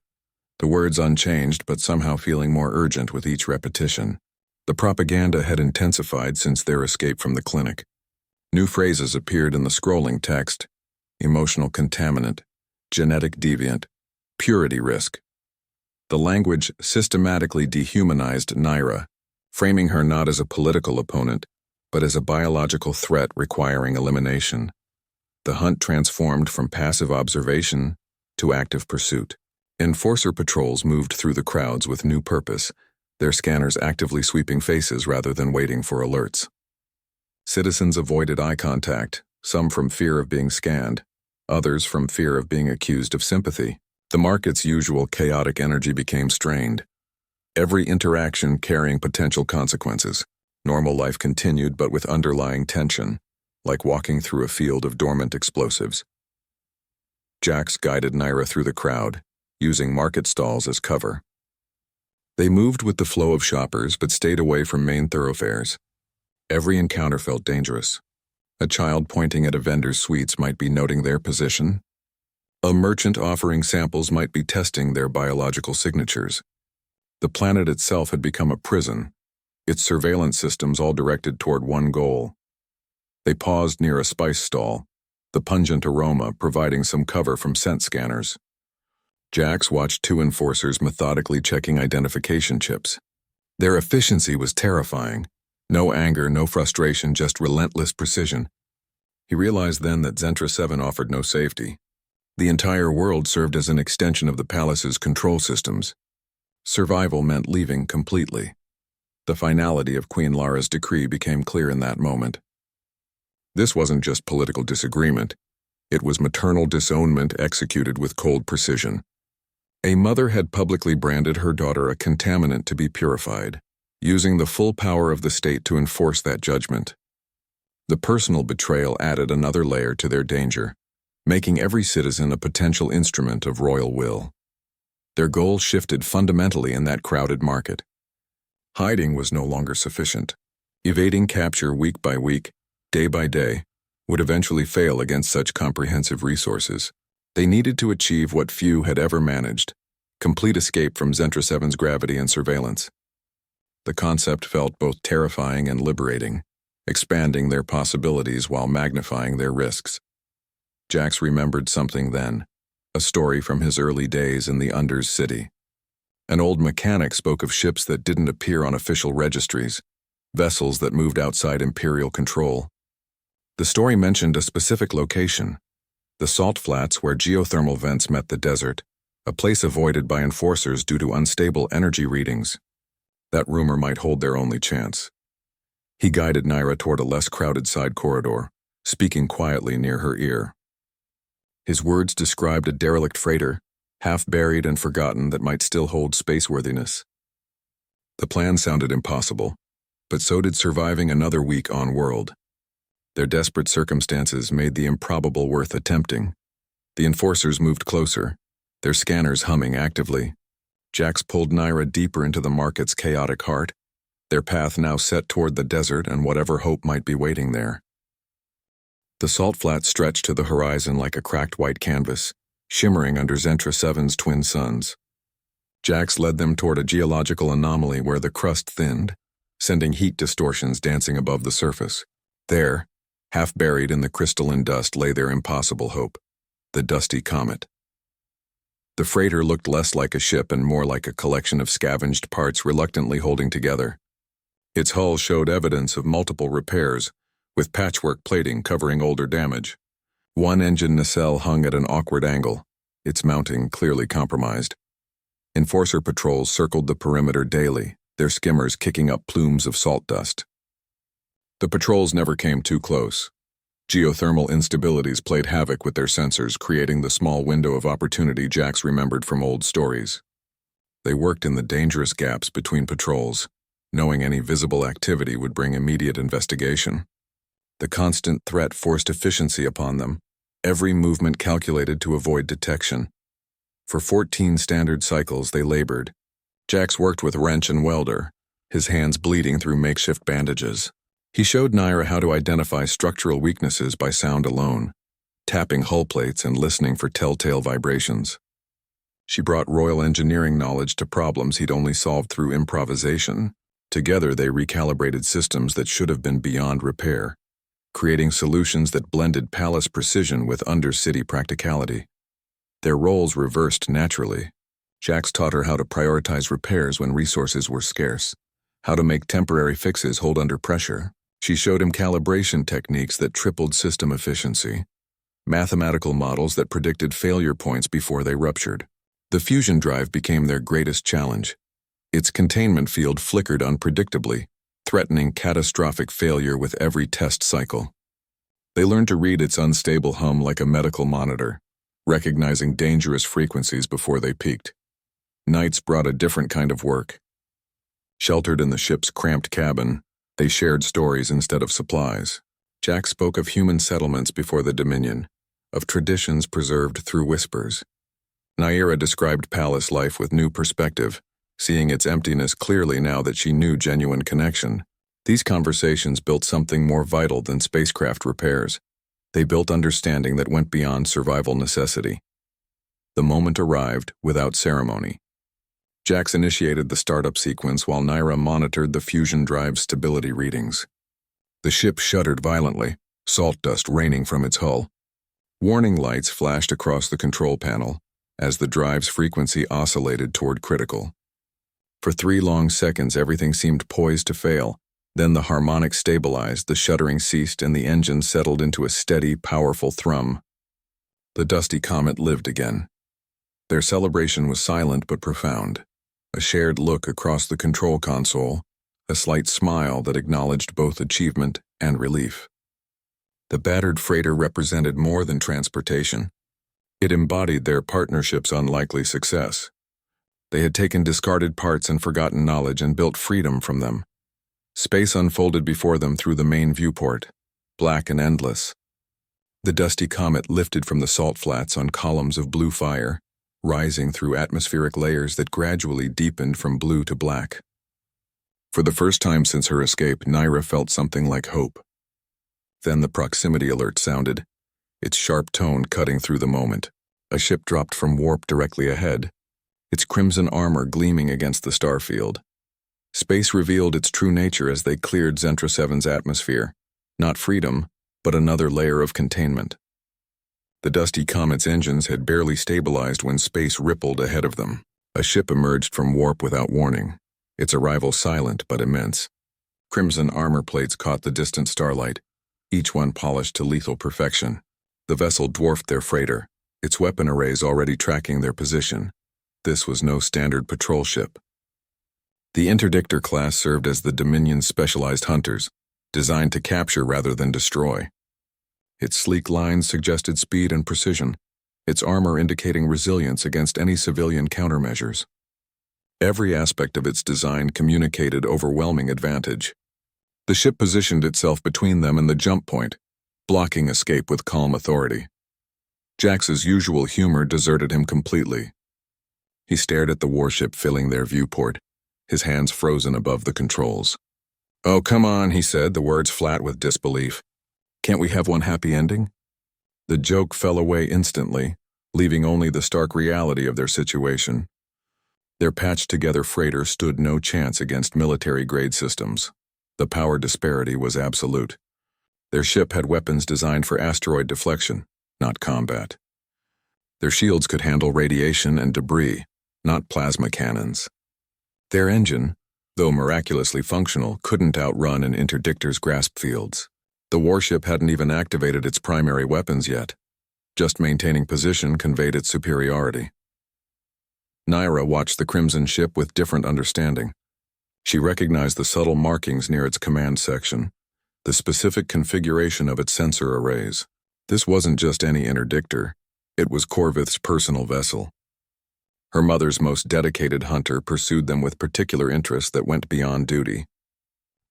A: the words unchanged but somehow feeling more urgent with each repetition. The propaganda had intensified since their escape from the clinic. New phrases appeared in the scrolling text: emotional contaminant, genetic deviant, purity risk. The language systematically dehumanized Naira, framing her not as a political opponent, but as a biological threat requiring elimination. The hunt transformed from passive observation to active pursuit. Enforcer patrols moved through the crowds with new purpose, their scanners actively sweeping faces rather than waiting for alerts. Citizens avoided eye contact, some from fear of being scanned, others from fear of being accused of sympathy. The market's usual chaotic energy became strained, every interaction carrying potential consequences. Normal life continued but with underlying tension, like walking through a field of dormant explosives. Jax guided Naira through the crowd, using market stalls as cover. They moved with the flow of shoppers but stayed away from main thoroughfares. Every encounter felt dangerous. A child pointing at a vendor's sweets might be noting their position. A merchant offering samples might be testing their biological signatures. The planet itself had become a prison, its surveillance systems all directed toward one goal. They paused near a spice stall, the pungent aroma providing some cover from scent scanners. Jax watched two enforcers methodically checking identification chips. Their efficiency was terrifying. No anger, no frustration, just relentless precision. He realized then that Zentra 7 offered no safety. The entire world served as an extension of the palace's control systems. Survival meant leaving completely. The finality of Queen Lara's decree became clear in that moment. This wasn't just political disagreement. It was maternal disownment executed with cold precision. A mother had publicly branded her daughter a contaminant to be purified, using the full power of the state to enforce that judgment. The personal betrayal added another layer to their danger, making every citizen a potential instrument of royal will. Their goal shifted fundamentally in that crowded market. Hiding was no longer sufficient. Evading capture week by week, day by day, would eventually fail against such comprehensive resources. They needed to achieve what few had ever managed: complete escape from Zentra 7's gravity and surveillance. The concept felt both terrifying and liberating, expanding their possibilities while magnifying their risks. Jax remembered something then, a story from his early days in the Under's city. An old mechanic spoke of ships that didn't appear on official registries, vessels that moved outside imperial control. The story mentioned a specific location, the salt flats where geothermal vents met the desert, a place avoided by enforcers due to unstable energy readings. That rumor might hold their only chance. He guided Naira toward a less crowded side corridor, speaking quietly near her ear. His words described a derelict freighter, half buried and forgotten, that might still hold spaceworthiness. The plan sounded impossible, but so did surviving another week on-world. Their desperate circumstances made the improbable worth attempting. The enforcers moved closer, their scanners humming actively. Jax pulled Naira deeper into the market's chaotic heart, their path now set toward the desert and whatever hope might be waiting there. The salt flats stretched to the horizon like a cracked white canvas, shimmering under Zentra 7's twin suns. Jax led them toward a geological anomaly where the crust thinned, sending heat distortions dancing above the surface. There, half buried in the crystalline dust, lay their impossible hope, the dusty comet. The freighter looked less like a ship and more like a collection of scavenged parts reluctantly holding together. Its hull showed evidence of multiple repairs, with patchwork plating covering older damage. One engine nacelle hung at an awkward angle, its mounting clearly compromised. Enforcer patrols circled the perimeter daily, their skimmers kicking up plumes of salt dust. The patrols never came too close. Geothermal instabilities played havoc with their sensors, creating the small window of opportunity Jax remembered from old stories. They worked in the dangerous gaps between patrols, knowing any visible activity would bring immediate investigation. The constant threat forced efficiency upon them, every movement calculated to avoid detection. For 14 standard cycles they labored. Jax worked with wrench and welder, his hands bleeding through makeshift bandages. He showed Naira how to identify structural weaknesses by sound alone, tapping hull plates and listening for telltale vibrations. She brought Royal Engineering knowledge to problems he'd only solved through improvisation. Together they recalibrated systems that should have been beyond repair, creating solutions that blended palace precision with undercity practicality. Their roles reversed naturally. Jax taught her how to prioritize repairs when resources were scarce, how to make temporary fixes hold under pressure. She showed him calibration techniques that tripled system efficiency, mathematical models that predicted failure points before they ruptured. The fusion drive became their greatest challenge. Its containment field flickered unpredictably, threatening catastrophic failure with every test cycle. They learned to read its unstable hum like a medical monitor, recognizing dangerous frequencies before they peaked. Nights brought a different kind of work. Sheltered in the ship's cramped cabin, they shared stories instead of supplies. Jack spoke of human settlements before the Dominion, of traditions preserved through whispers. Naira described palace life with new perspective, seeing its emptiness clearly now that she knew genuine connection. These conversations built something more vital than spacecraft repairs. They built understanding that went beyond survival necessity. The moment arrived without ceremony. Jax initiated the startup sequence while Naira monitored the fusion drive's stability readings. The ship shuddered violently, salt dust raining from its hull. Warning lights flashed across the control panel as the drive's frequency oscillated toward critical. For 3 long seconds everything seemed poised to fail. Then the harmonic stabilized, the shuddering ceased, and the engine settled into a steady, powerful thrum. The dusty comet lived again. Their celebration was silent but profound. A shared look across the control console, a slight smile that acknowledged both achievement and relief. The battered freighter represented more than transportation. It embodied their partnership's unlikely success. They had taken discarded parts and forgotten knowledge and built freedom from them. Space unfolded before them through the main viewport, black and endless. The dusty comet lifted from the salt flats on columns of blue fire, rising through atmospheric layers that gradually deepened from blue to black. For the first time since her escape, Naira felt something like hope. Then the proximity alert sounded, its sharp tone cutting through the moment. A ship dropped from warp directly ahead, its crimson armor gleaming against the starfield. Space revealed its true nature as they cleared Zentra 7's atmosphere. Not freedom, but another layer of containment. The dusty comet's engines had barely stabilized when space rippled ahead of them. A ship emerged from warp without warning, its arrival silent but immense. Crimson armor plates caught the distant starlight, each one polished to lethal perfection. The vessel dwarfed their freighter, its weapon arrays already tracking their position. This was no standard patrol ship. The Interdictor class served as the Dominion's specialized hunters, designed to capture rather than destroy. Its sleek lines suggested speed and precision, its armor indicating resilience against any civilian countermeasures. Every aspect of its design communicated overwhelming advantage. The ship positioned itself between them and the jump point, blocking escape with calm authority. Jax's usual humor deserted him completely. He stared at the warship filling their viewport, his hands frozen above the controls. "Oh, come on," he said, the words flat with disbelief. "Can't we have one happy ending?" The joke fell away instantly, leaving only the stark reality of their situation. Their patched-together freighter stood no chance against military-grade systems. The power disparity was absolute. Their ship had weapons designed for asteroid deflection, not combat. Their shields could handle radiation and debris, not plasma cannons. Their engine, though miraculously functional, couldn't outrun an Interdictor's grasp fields. The warship hadn't even activated its primary weapons yet. Just maintaining position conveyed its superiority. Naira watched the Crimson ship with different understanding. She recognized the subtle markings near its command section, the specific configuration of its sensor arrays. This wasn't just any Interdictor, it was Corvith's personal vessel. Her mother's most dedicated hunter pursued them with particular interest that went beyond duty.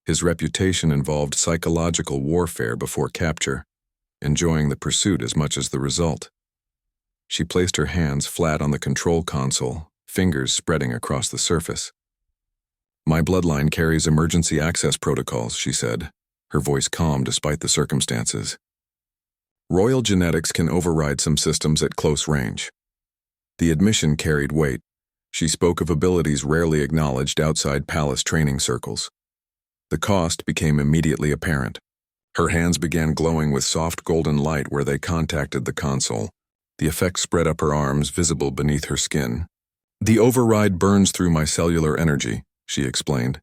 A: His reputation involved psychological warfare before capture, enjoying the pursuit as much as the result. She placed her hands flat on the control console, fingers spreading across the surface. "My bloodline carries emergency access protocols," she said, her voice calm despite the circumstances. "Royal genetics can override some systems at close range." The admission carried weight. She spoke of abilities rarely acknowledged outside palace training circles. The cost became immediately apparent. Her hands began glowing with soft golden light where they contacted the console. The effect spread up her arms, visible beneath her skin. "The override burns through my cellular energy," she explained.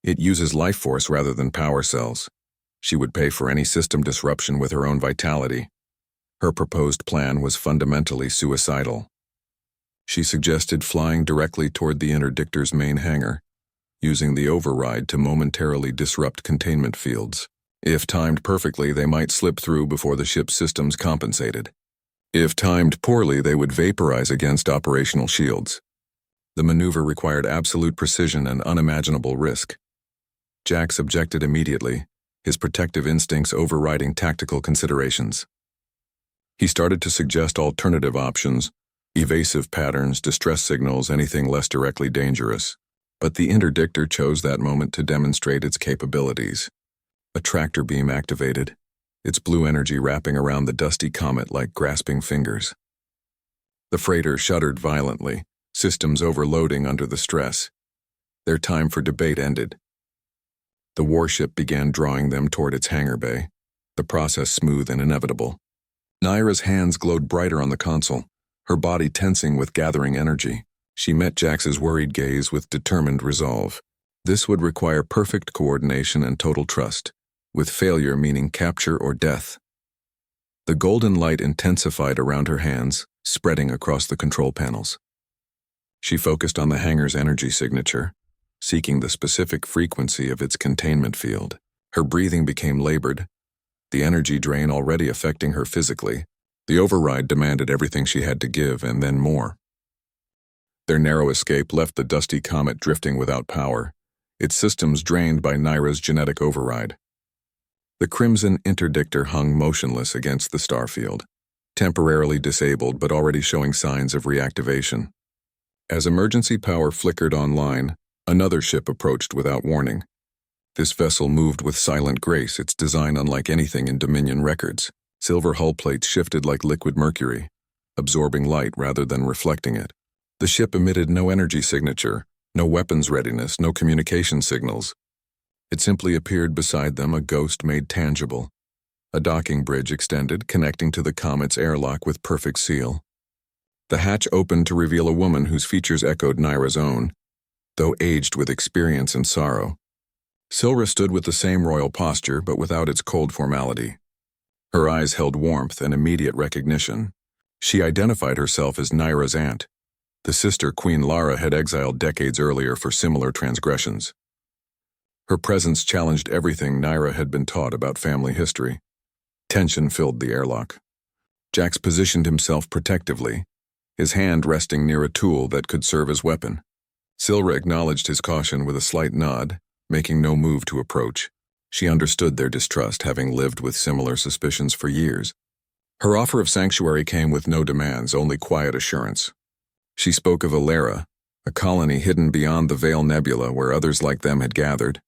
A: "It uses life force rather than power cells." She would pay for any system disruption with her own vitality. Her proposed plan was fundamentally suicidal. She suggested flying directly toward the Interdictor's main hangar, using the override to momentarily disrupt containment fields. If timed perfectly, they might slip through before the ship's systems compensated. If timed poorly, they would vaporize against operational shields. The maneuver required absolute precision and unimaginable risk. Jax objected immediately, his protective instincts overriding tactical considerations. He started to suggest alternative options, evasive patterns, distress signals, anything less directly dangerous. But the Interdictor chose that moment to demonstrate its capabilities. A tractor beam activated, its blue energy wrapping around the dusty comet like grasping fingers. The freighter shuddered violently, systems overloading under the stress. Their time for debate ended. The warship began drawing them toward its hangar bay, the process smooth and inevitable. Naira's hands glowed brighter on the console, her body tensing with gathering energy. She met Jax's worried gaze with determined resolve. This would require perfect coordination and total trust, with failure meaning capture or death. The golden light intensified around her hands, spreading across the control panels. She focused on the hangar's energy signature, seeking the specific frequency of its containment field. Her breathing became labored, the energy drain already affecting her physically. The override demanded everything she had to give and then more. Their narrow escape left the dusty comet drifting without power, its systems drained by Naira's genetic override. The Crimson Interdictor hung motionless against the starfield, temporarily disabled but already showing signs of reactivation. As emergency power flickered online, another ship approached without warning. This vessel moved with silent grace, its design unlike anything in Dominion records. Silver hull plates shifted like liquid mercury, absorbing light rather than reflecting it. The ship emitted no energy signature, no weapons readiness, no communication signals. It simply appeared beside them, a ghost made tangible. A docking bridge extended, connecting to the comet's airlock with perfect seal. The hatch opened to reveal a woman whose features echoed Naira's own, though aged with experience and sorrow. Silra stood with the same royal posture, but without its cold formality. Her eyes held warmth and immediate recognition. She identified herself as Nyra's aunt. The sister Queen Lara had exiled decades earlier for similar transgressions. Her presence challenged everything Nyra had been taught about family history. Tension filled the airlock. Jax positioned himself protectively, his hand resting near a tool that could serve as weapon. Silra acknowledged his caution with a slight nod, making no move to approach. She understood their distrust, having lived with similar suspicions for years. Her offer of sanctuary came with no demands, only quiet assurance. She spoke of Alera, a colony hidden beyond the Veil Nebula where others like them had gathered.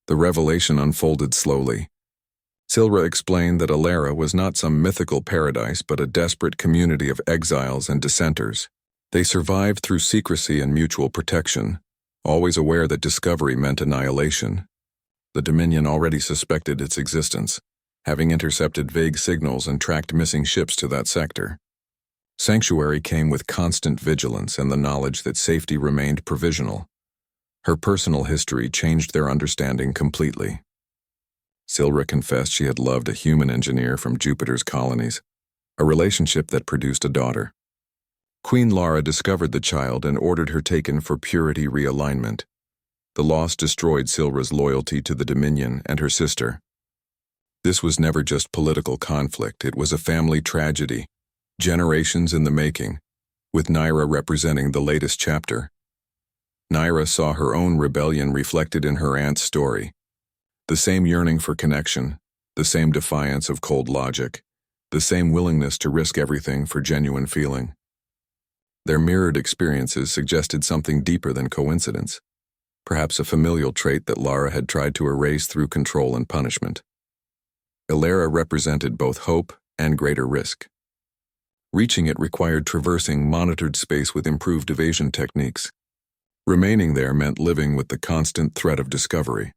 A: The revelation unfolded slowly. Silra explained that Alera was not some mythical paradise but a desperate community of exiles and dissenters. They survived through secrecy and mutual protection, always aware that discovery meant annihilation. The Dominion already suspected its existence, having intercepted vague signals and tracked missing ships to that sector. Sanctuary came with constant vigilance and the knowledge that safety remained provisional. Her personal history changed their understanding completely. Silra confessed she had loved a human engineer from Jupiter's colonies, a relationship that produced a daughter. Queen Lara discovered the child and ordered her taken for purity realignment. The loss destroyed Silra's loyalty to the Dominion and her sister. This was never just political conflict, it was a family tragedy, generations in the making, with Nyra representing the latest chapter. Nyra saw her own rebellion reflected in her aunt's story. The same yearning for connection, the same defiance of cold logic, the same willingness to risk everything for genuine feeling. Their mirrored experiences suggested something deeper than coincidence, perhaps a familial trait that Lara had tried to erase through control and punishment. Alera represented both hope and greater risk. Reaching it required traversing monitored space with improved evasion techniques. Remaining there meant living with the constant threat of discovery.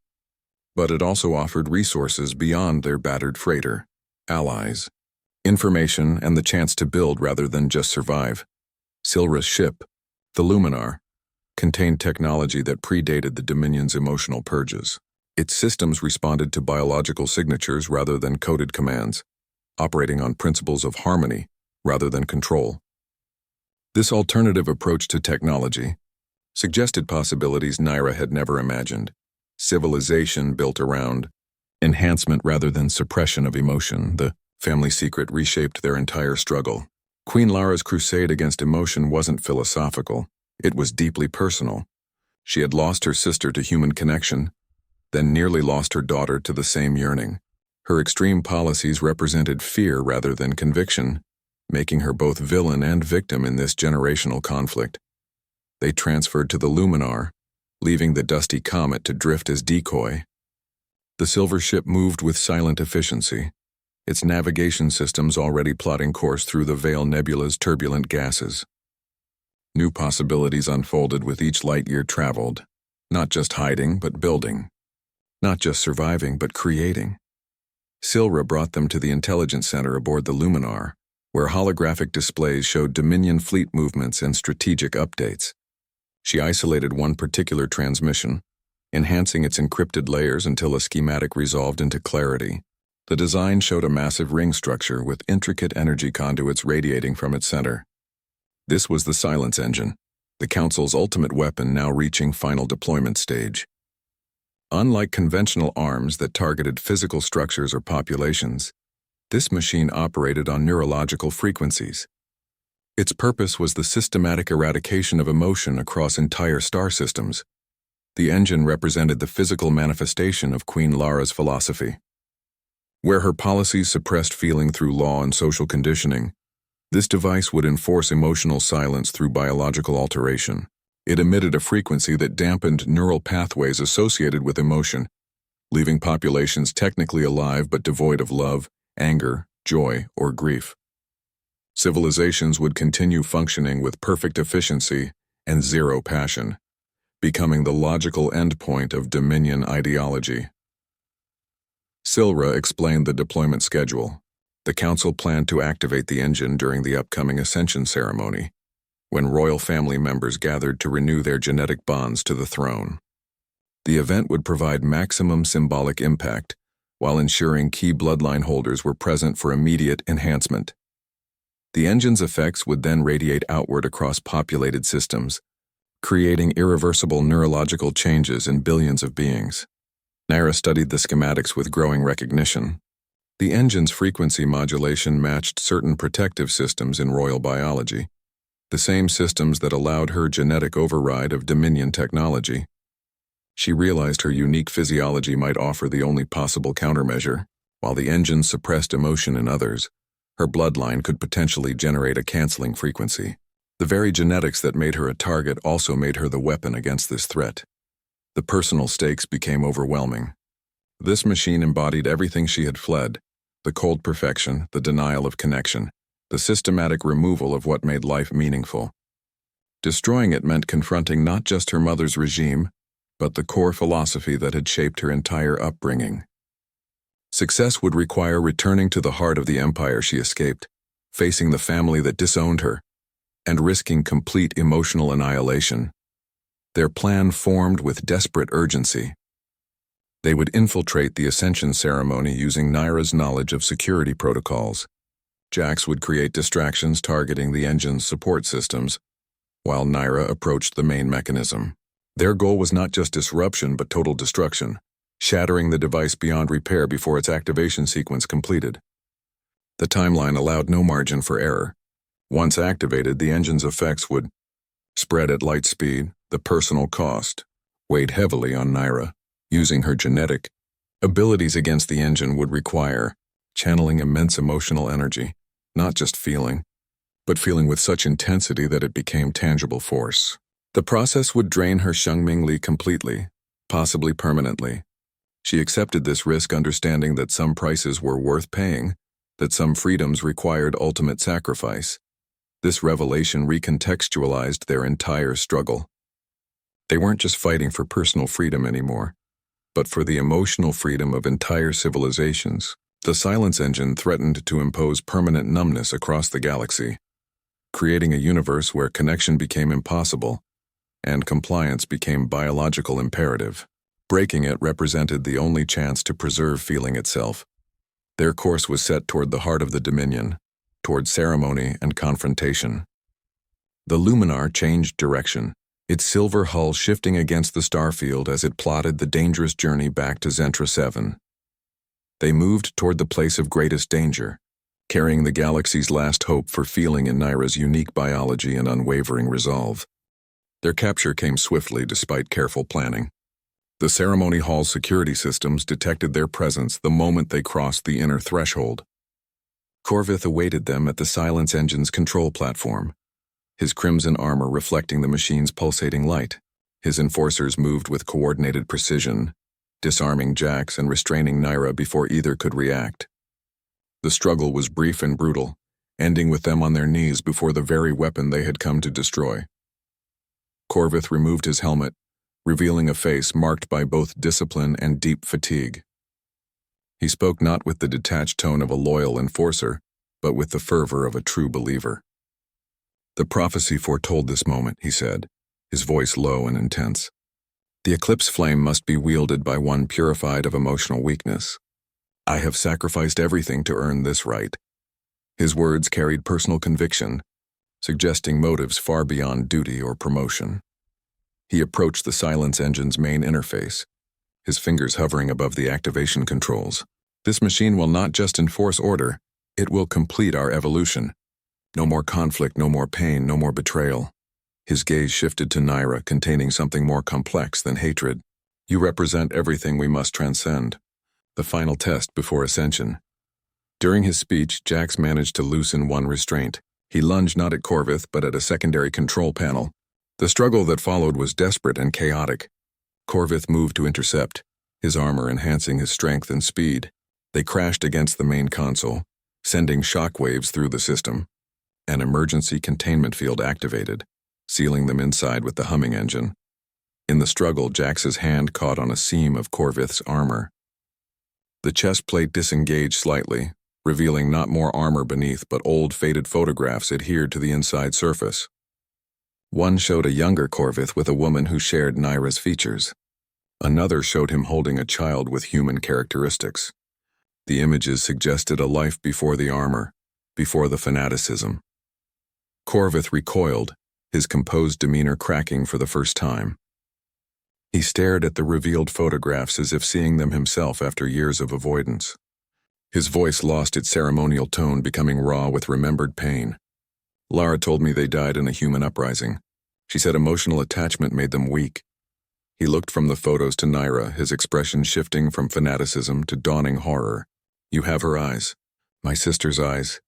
A: But it also offered resources beyond their battered freighter, allies, information, and the chance to build rather than just survive. Silra's ship, the Luminar, contained technology that predated the Dominion's emotional purges. Its systems responded to biological signatures rather than coded commands, operating on principles of harmony rather than control. This alternative approach to technology suggested possibilities Nyra had never imagined. Civilization built around enhancement rather than suppression of emotion. The family secret reshaped their entire struggle. Queen Lara's crusade against emotion wasn't philosophical, it was deeply personal. She had lost her sister to human connection, then nearly lost her daughter to the same yearning. Her extreme policies represented fear rather than conviction, making her both villain and victim in this generational conflict. They transferred to the Luminar, leaving the dusty comet to drift as decoy. The silver ship moved with silent efficiency, its navigation systems already plotting course through the Veil Nebula's turbulent gases. New possibilities unfolded with each light year traveled, not just hiding but building, not just surviving but creating. Silra brought them to the intelligence center aboard the Luminar, where holographic displays showed Dominion fleet movements and strategic updates. She isolated one particular transmission, enhancing its encrypted layers until a schematic resolved into clarity. The design showed a massive ring structure with intricate energy conduits radiating from its center. This was the Silence Engine, the Council's ultimate weapon now reaching final deployment stage. Unlike conventional arms that targeted physical structures or populations, this machine operated on neurological frequencies. Its purpose was the systematic eradication of emotion across entire star systems. The engine represented the physical manifestation of Queen Lara's philosophy. Where her policies suppressed feeling through law and social conditioning, this device would enforce emotional silence through biological alteration. It emitted a frequency that dampened neural pathways associated with emotion, leaving populations technically alive but devoid of love, anger, joy, or grief. Civilizations would continue functioning with perfect efficiency and zero passion, becoming the logical endpoint of Dominion ideology. Silra explained the deployment schedule. The Council planned to activate the engine during the upcoming Ascension ceremony, when royal family members gathered to renew their genetic bonds to the throne. The event would provide maximum symbolic impact, while ensuring key bloodline holders were present for immediate enhancement. The engine's effects would then radiate outward across populated systems, creating irreversible neurological changes in billions of beings. Naira studied the schematics with growing recognition. The engine's frequency modulation matched certain protective systems in royal biology, the same systems that allowed her genetic override of Dominion technology. She realized her unique physiology might offer the only possible countermeasure. While the engine suppressed emotion in others, her bloodline could potentially generate a canceling frequency. The very genetics that made her a target also made her the weapon against this threat. The personal stakes became overwhelming. This machine embodied everything she had fled: the cold perfection, the denial of connection, the systematic removal of what made life meaningful. Destroying it meant confronting not just her mother's regime, but the core philosophy that had shaped her entire upbringing. Success would require returning to the heart of the empire she escaped, facing the family that disowned her, and risking complete emotional annihilation. Their plan formed with desperate urgency. They would infiltrate the Ascension ceremony using Naira's knowledge of security protocols. Jax would create distractions targeting the engine's support systems, while Naira approached the main mechanism. Their goal was not just disruption but total destruction, shattering the device beyond repair before its activation sequence completed. The timeline allowed no margin for error. Once activated, the engine's effects would spread at light speed. The personal cost weighed heavily on Naira. Using her genetic abilities against the engine would require channeling immense emotional energy, not just feeling, but feeling with such intensity that it became tangible force. The process would drain her Shengming Li completely, possibly permanently. She accepted this risk, understanding that some prices were worth paying, that some freedoms required ultimate sacrifice. This revelation recontextualized their entire struggle. They weren't just fighting for personal freedom anymore, but for the emotional freedom of entire civilizations. The silence engine threatened to impose permanent numbness across the galaxy, creating a universe where connection became impossible and compliance became biological imperative. Breaking it represented the only chance to preserve feeling itself. Their course was set toward the heart of the Dominion, toward ceremony and confrontation. The Luminar changed direction, its silver hull shifting against the starfield as it plotted the dangerous journey back to Zentra 7. They moved toward the place of greatest danger, carrying the galaxy's last hope for feeling in Naira's unique biology and unwavering resolve. Their capture came swiftly despite careful planning. The ceremony hall's security systems detected their presence the moment they crossed the inner threshold. Corvith awaited them at the silence engine's control platform, his crimson armor reflecting the machine's pulsating light. His enforcers moved with coordinated precision, disarming Jax and restraining Naira before either could react. The struggle was brief and brutal, ending with them on their knees before the very weapon they had come to destroy. Corvith removed his helmet, revealing a face marked by both discipline and deep fatigue. He spoke not with the detached tone of a loyal enforcer, but with the fervor of a true believer. "The prophecy foretold this moment," he said, his voice low and intense. "The eclipse flame must be wielded by one purified of emotional weakness. I have sacrificed everything to earn this right." His words carried personal conviction, suggesting motives far beyond duty or promotion. He approached the silence engine's main interface, his fingers hovering above the activation controls. "This machine will not just enforce order, it will complete our evolution. No more conflict, no more pain, no more betrayal." His gaze shifted to Naira, containing something more complex than hatred. "You represent everything we must transcend. The final test before ascension." During his speech, Jax managed to loosen one restraint. He lunged not at Corvith, but at a secondary control panel. The struggle that followed was desperate and chaotic. Corvith moved to intercept, his armor enhancing his strength and speed. They crashed against the main console, sending shockwaves through the system. An emergency containment field activated, sealing them inside with the humming engine. In the struggle, Jax's hand caught on a seam of Corvith's armor. The chest plate disengaged slightly, revealing not more armor beneath but old faded photographs adhered to the inside surface. One showed a younger Corvith with a woman who shared Naira's features. Another showed him holding a child with human characteristics. The images suggested a life before the armor, before the fanaticism. Corvith recoiled, his composed demeanor cracking for the first time. He stared at the revealed photographs as if seeing them himself after years of avoidance. His voice lost its ceremonial tone, becoming raw with remembered pain. Lara told me they died in a human uprising. She said emotional attachment made them weak. He looked from the photos to Naira, his expression shifting from fanaticism to dawning horror. You have her eyes. My sister's eyes.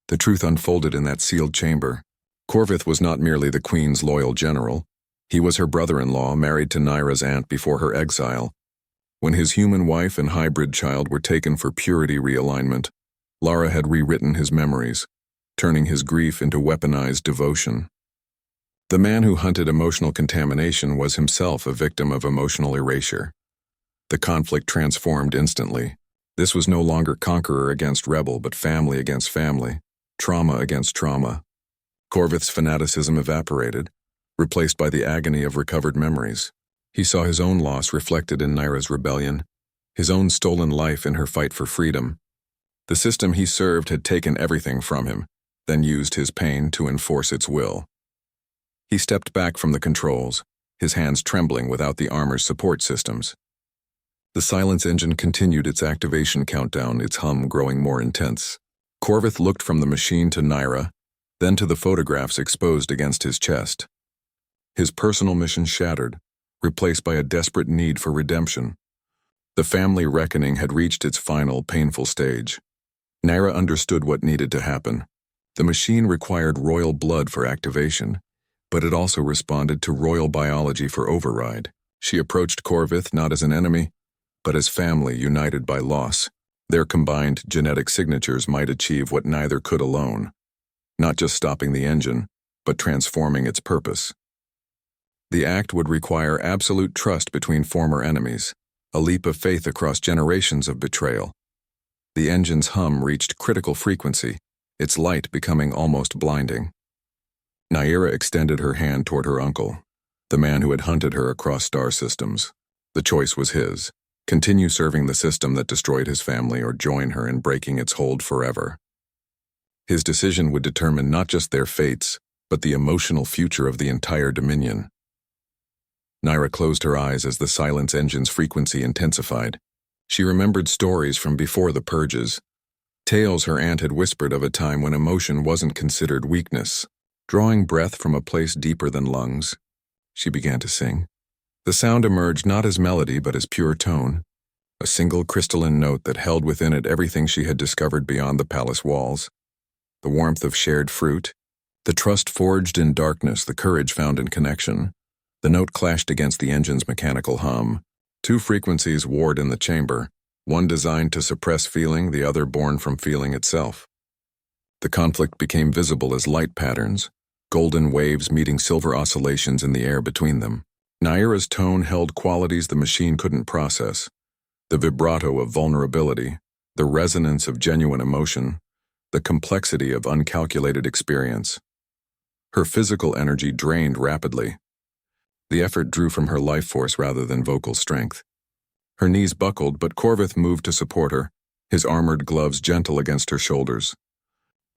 A: The truth unfolded in that sealed chamber. Corvith was not merely the Queen's loyal general. He was her brother-in-law, married to Naira's aunt before her exile. When his human wife and hybrid child were taken for purity realignment, Lara had rewritten his memories, turning his grief into weaponized devotion. The man who hunted emotional contamination was himself a victim of emotional erasure. The conflict transformed instantly. This was no longer conqueror against rebel, but family against family, trauma against trauma. Corvith's fanaticism evaporated, replaced by the agony of recovered memories. He saw his own loss reflected in Naira's rebellion, his own stolen life in her fight for freedom. The system he served had taken everything from him, then used his pain to enforce its will. He stepped back from the controls, his hands trembling without the armor's support systems. The silence engine continued its activation countdown, its hum growing more intense. Corvith looked from the machine to Naira, then to the photographs exposed against his chest. His personal mission shattered, replaced by a desperate need for redemption. The family reckoning had reached its final, painful stage. Naira understood what needed to happen. The machine required royal blood for activation, but it also responded to royal biology for override. She approached Corvith not as an enemy, but as family united by loss. Their combined genetic signatures might achieve what neither could alone, not just stopping the engine, but transforming its purpose. The act would require absolute trust between former enemies, a leap of faith across generations of betrayal. The engine's hum reached critical frequency, its light becoming almost blinding. Naira extended her hand toward her uncle, the man who had hunted her across star systems. The choice was his: continue serving the system that destroyed his family or join her in breaking its hold forever. His decision would determine not just their fates, but the emotional future of the entire Dominion. Naira closed her eyes as the silence engine's frequency intensified. She remembered stories from before the purges, tales her aunt had whispered of a time when emotion wasn't considered weakness. Drawing breath from a place deeper than lungs, she began to sing. The sound emerged not as melody but as pure tone, a single crystalline note that held within it everything she had discovered beyond the palace walls. The warmth of shared fruit, the trust forged in darkness, the courage found in connection. The note clashed against the engine's mechanical hum. Two frequencies warred in the chamber, one designed to suppress feeling, the other born from feeling itself. The conflict became visible as light patterns, golden waves meeting silver oscillations in the air between them. Naira's tone held qualities the machine couldn't process: the vibrato of vulnerability, the resonance of genuine emotion, the complexity of uncalculated experience. Her physical energy drained rapidly. The effort drew from her life force rather than vocal strength. Her knees buckled, but Corvith moved to support her, his armored gloves gentle against her shoulders.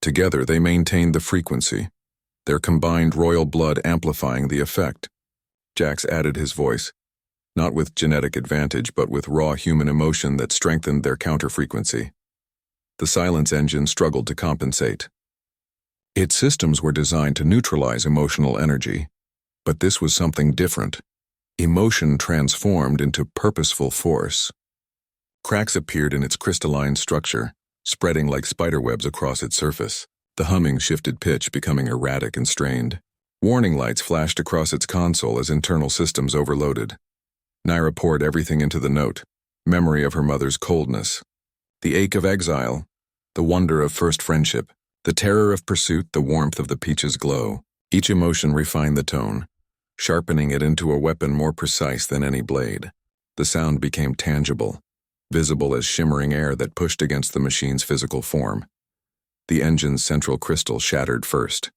A: Together they maintained the frequency, their combined royal blood amplifying the effect. Jax added his voice, not with genetic advantage but with raw human emotion that strengthened their counter-frequency. The silence engine struggled to compensate. Its systems were designed to neutralize emotional energy, but this was something different. Emotion transformed into purposeful force. Cracks appeared in its crystalline structure, spreading like spiderwebs across its surface. The humming shifted pitch, becoming erratic and strained. Warning lights flashed across its console as internal systems overloaded. Naira poured everything into the note: memory of her mother's coldness, the ache of exile, the wonder of first friendship, the terror of pursuit, the warmth of the peach's glow. Each emotion refined the tone, sharpening it into a weapon more precise than any blade. The sound became tangible, visible as shimmering air that pushed against the machine's physical form. The engine's central crystal shattered first.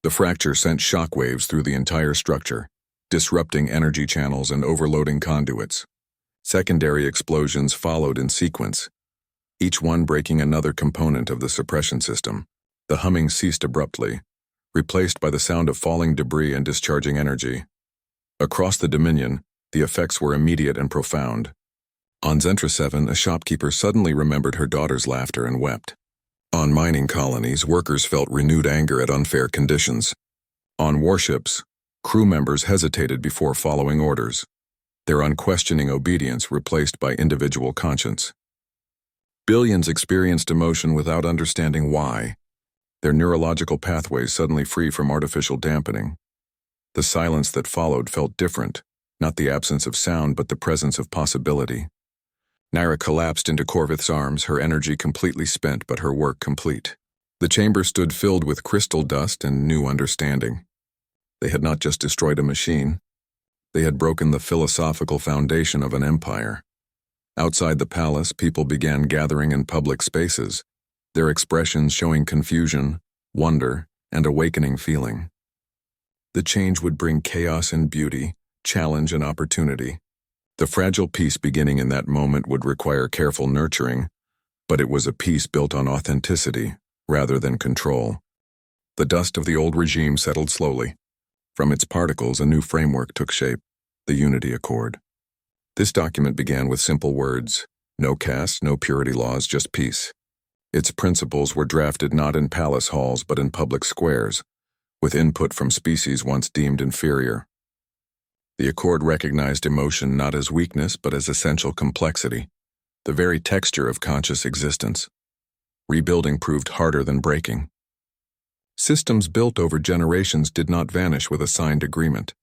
A: The fracture sent shockwaves through the entire structure, disrupting energy channels and overloading conduits. Secondary explosions followed in sequence, each one breaking another component of the suppression system. The humming ceased abruptly, replaced by the sound of falling debris and discharging energy. Across the Dominion, the effects were immediate and profound. On Zentra 7, a shopkeeper suddenly remembered her daughter's laughter and wept. On mining colonies, workers felt renewed anger at unfair conditions. On warships, crew members hesitated before following orders, their unquestioning obedience replaced by individual conscience. Billions experienced emotion without understanding why, their neurological pathways suddenly free from artificial dampening. The silence that followed felt different, not the absence of sound but the presence of possibility. Naira collapsed into Corvith's arms, her energy completely spent but her work complete. The chamber stood filled with crystal dust and new understanding. They had not just destroyed a machine, they had broken the philosophical foundation of an empire. Outside the palace, people began gathering in public spaces, their expressions showing confusion, wonder, and awakening feeling. The change would bring chaos and beauty, challenge and opportunity. The fragile peace beginning in that moment would require careful nurturing, but it was a peace built on authenticity rather than control. The dust of the old regime settled slowly. From its particles, a new framework took shape, the Unity Accord. This document began with simple words: no caste, no purity laws, just peace. Its principles were drafted not in palace halls but in public squares, with input from species once deemed inferior. The Accord recognized emotion not as weakness but as essential complexity, the very texture of conscious existence. Rebuilding proved harder than breaking. Systems built over generations did not vanish with a signed agreement.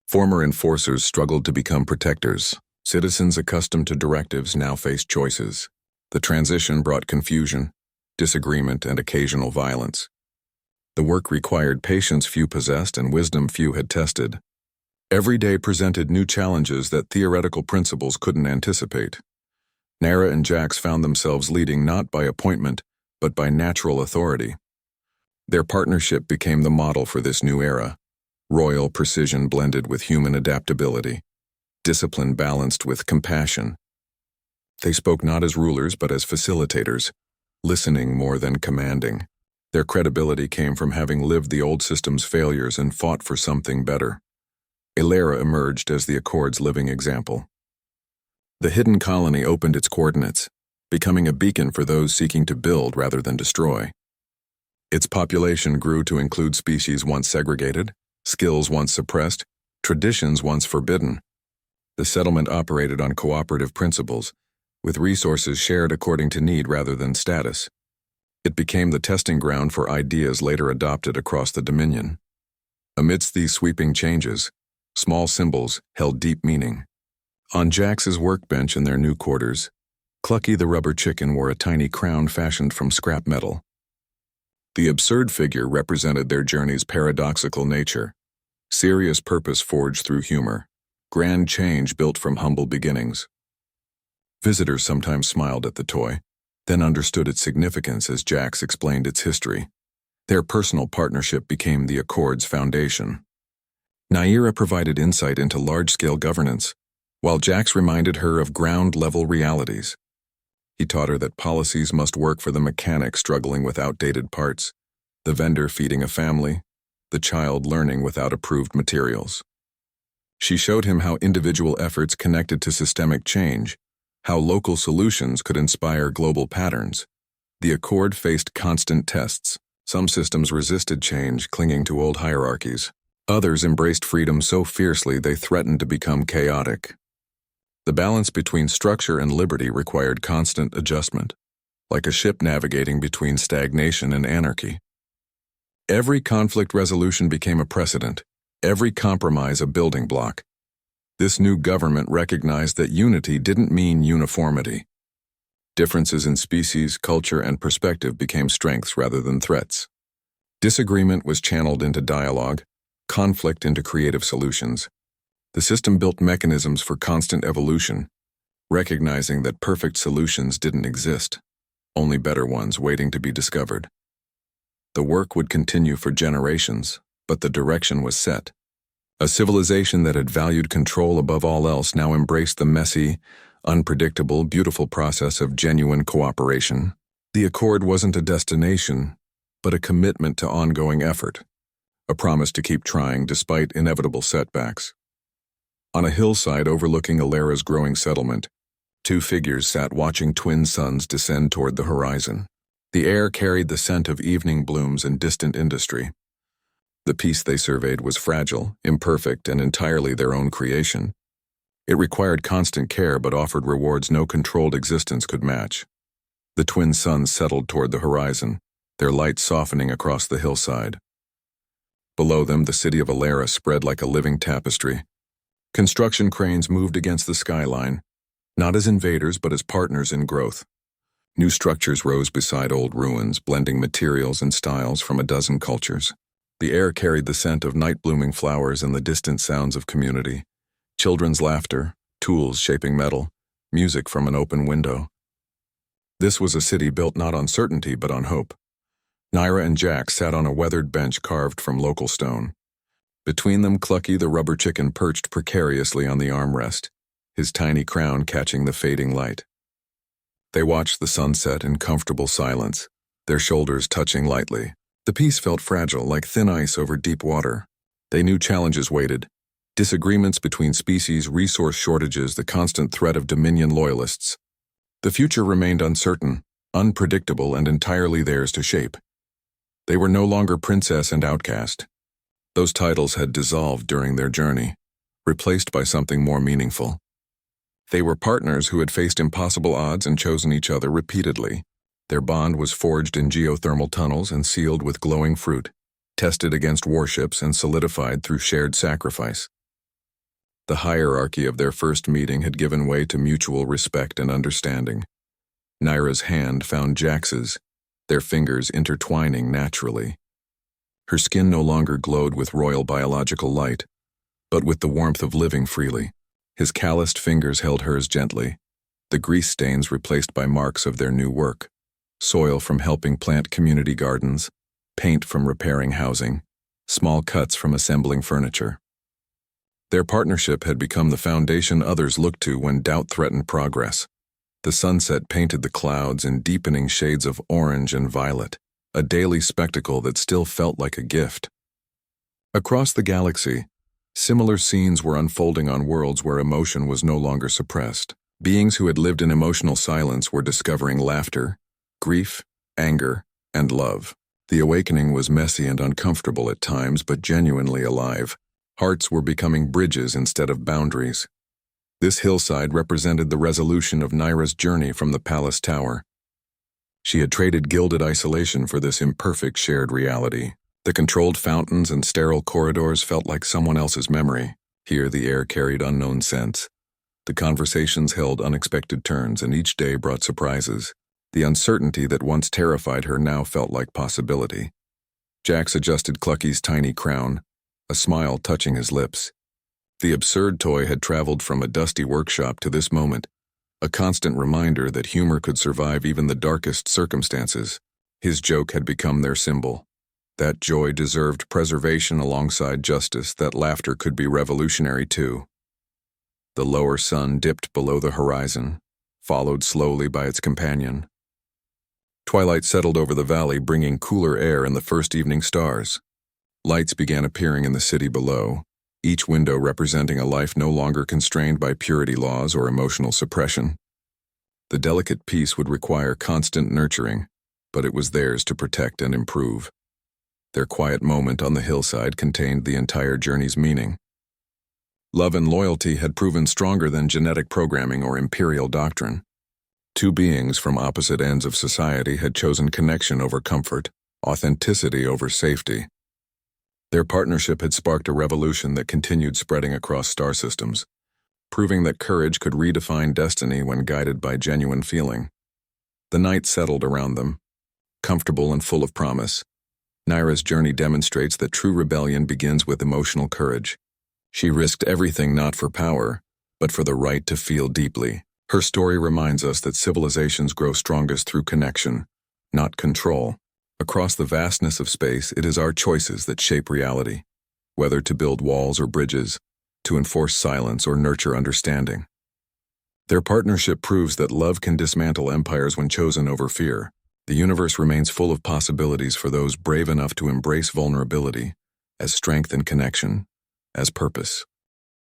A: Former enforcers struggled to become protectors. Citizens accustomed to directives now faced choices. The transition brought confusion, disagreement, and occasional violence. The work required patience few possessed and wisdom few had tested. Every day presented new challenges that theoretical principles couldn't anticipate. Naira and Jax found themselves leading not by appointment, but by natural authority. Their partnership became the model for this new era, royal precision blended with human adaptability, discipline balanced with compassion. They spoke not as rulers but as facilitators, listening more than commanding. Their credibility came from having lived the old system's failures and fought for something better. Ilera emerged as the Accord's living example. The hidden colony opened its coordinates, becoming a beacon for those seeking to build rather than destroy. Its population grew to include species once segregated, skills once suppressed, traditions once forbidden. The settlement operated on cooperative principles, with resources shared according to need rather than status. It became the testing ground for ideas later adopted across the Dominion. Amidst these sweeping changes, small symbols held deep meaning. On Jax's workbench in their new quarters, Clucky the rubber chicken wore a tiny crown fashioned from scrap metal. The absurd figure represented their journey's paradoxical nature, serious purpose forged through humor, grand change built from humble beginnings. Visitors sometimes smiled at the toy, then understood its significance as Jax explained its history. Their personal partnership became the Accord's foundation. Naira provided insight into large-scale governance, while Jax reminded her of ground-level realities. He taught her that policies must work for the mechanic struggling with outdated parts, the vendor feeding a family, the child learning without approved materials. She showed him how individual efforts connected to systemic change, how local solutions could inspire global patterns. The Accord faced constant tests. Some systems resisted change, clinging to old hierarchies. Others embraced freedom so fiercely they threatened to become chaotic. The balance between structure and liberty required constant adjustment, like a ship navigating between stagnation and anarchy. Every conflict resolution became a precedent, every compromise a building block. This new government recognized that unity didn't mean uniformity. Differences in species, culture, and perspective became strengths rather than threats. Disagreement was channeled into dialogue, conflict into creative solutions. The system built mechanisms for constant evolution, recognizing that perfect solutions didn't exist, only better ones waiting to be discovered. The work would continue for generations, but the direction was set. A civilization that had valued control above all else now embraced the messy, unpredictable, beautiful process of genuine cooperation. The Accord wasn't a destination, but a commitment to ongoing effort, a promise to keep trying despite inevitable setbacks. On a hillside overlooking Alera's growing settlement, two figures sat watching twin suns descend toward the horizon. The air carried the scent of evening blooms and distant industry. The piece they surveyed was fragile, imperfect, and entirely their own creation. It required constant care but offered rewards no controlled existence could match. The twin suns settled toward the horizon, their light softening across the hillside. Below them, the city of Alera spread like a living tapestry. Construction cranes moved against the skyline, not as invaders but as partners in growth. New structures rose beside old ruins, blending materials and styles from a dozen cultures. The air carried the scent of night-blooming flowers and the distant sounds of community. Children's laughter, tools shaping metal, music from an open window. This was a city built not on certainty but on hope. Naira and Jack sat on a weathered bench carved from local stone. Between them, Clucky the rubber chicken perched precariously on the armrest, his tiny crown catching the fading light. They watched the sunset in comfortable silence, their shoulders touching lightly. The piece felt fragile, like thin ice over deep water. They knew challenges waited. Disagreements between species, resource shortages, the constant threat of Dominion loyalists. The future remained uncertain, unpredictable, and entirely theirs to shape. They were no longer princess and outcast. Those titles had dissolved during their journey, replaced by something more meaningful. They were partners who had faced impossible odds and chosen each other repeatedly. Their bond was forged in geothermal tunnels and sealed with glowing fruit, tested against warships and solidified through shared sacrifice. The hierarchy of their first meeting had given way to mutual respect and understanding. Naira's hand found Jax's, their fingers intertwining naturally. Her skin no longer glowed with royal biological light, but with the warmth of living freely. His calloused fingers held hers gently, the grease stains replaced by marks of their new work. Soil from helping plant community gardens, paint from repairing housing, small cuts from assembling furniture. Their partnership had become the foundation others looked to when doubt threatened progress. The sunset painted the clouds in deepening shades of orange and violet, a daily spectacle that still felt like a gift. Across the galaxy, similar scenes were unfolding on worlds where emotion was no longer suppressed. Beings who had lived in emotional silence were discovering laughter, grief, anger, and love. The awakening was messy and uncomfortable at times, but genuinely alive. Hearts were becoming bridges instead of boundaries. This hillside represented the resolution of Naira's journey from the palace tower. She had traded gilded isolation for this imperfect shared reality. The controlled fountains and sterile corridors felt like someone else's memory. Here the air carried unknown scents. The conversations held unexpected turns, and each day brought surprises. The uncertainty that once terrified her now felt like possibility. Jax adjusted Clucky's tiny crown, a smile touching his lips. The absurd toy had traveled from a dusty workshop to this moment, a constant reminder that humor could survive even the darkest circumstances. His joke had become their symbol. That joy deserved preservation alongside justice, that laughter could be revolutionary too. The lower sun dipped below the horizon, followed slowly by its companion. Twilight settled over the valley, bringing cooler air and the first evening stars. Lights began appearing in the city below, each window representing a life no longer constrained by purity laws or emotional suppression. The delicate piece would require constant nurturing, but it was theirs to protect and improve. Their quiet moment on the hillside contained the entire journey's meaning. Love and loyalty had proven stronger than genetic programming or imperial doctrine. Two beings from opposite ends of society had chosen connection over comfort, authenticity over safety. Their partnership had sparked a revolution that continued spreading across star systems, proving that courage could redefine destiny when guided by genuine feeling. The night settled around them, comfortable and full of promise. Naira's journey demonstrates that true rebellion begins with emotional courage. She risked everything not for power, but for the right to feel deeply. Her story reminds us that civilizations grow strongest through connection, not control. Across the vastness of space, it is our choices that shape reality. whether to build walls or bridges, to enforce silence or nurture understanding. Their partnership proves that love can dismantle empires when chosen over fear. The universe remains full of possibilities for those brave enough to embrace vulnerability as strength and connection, as purpose.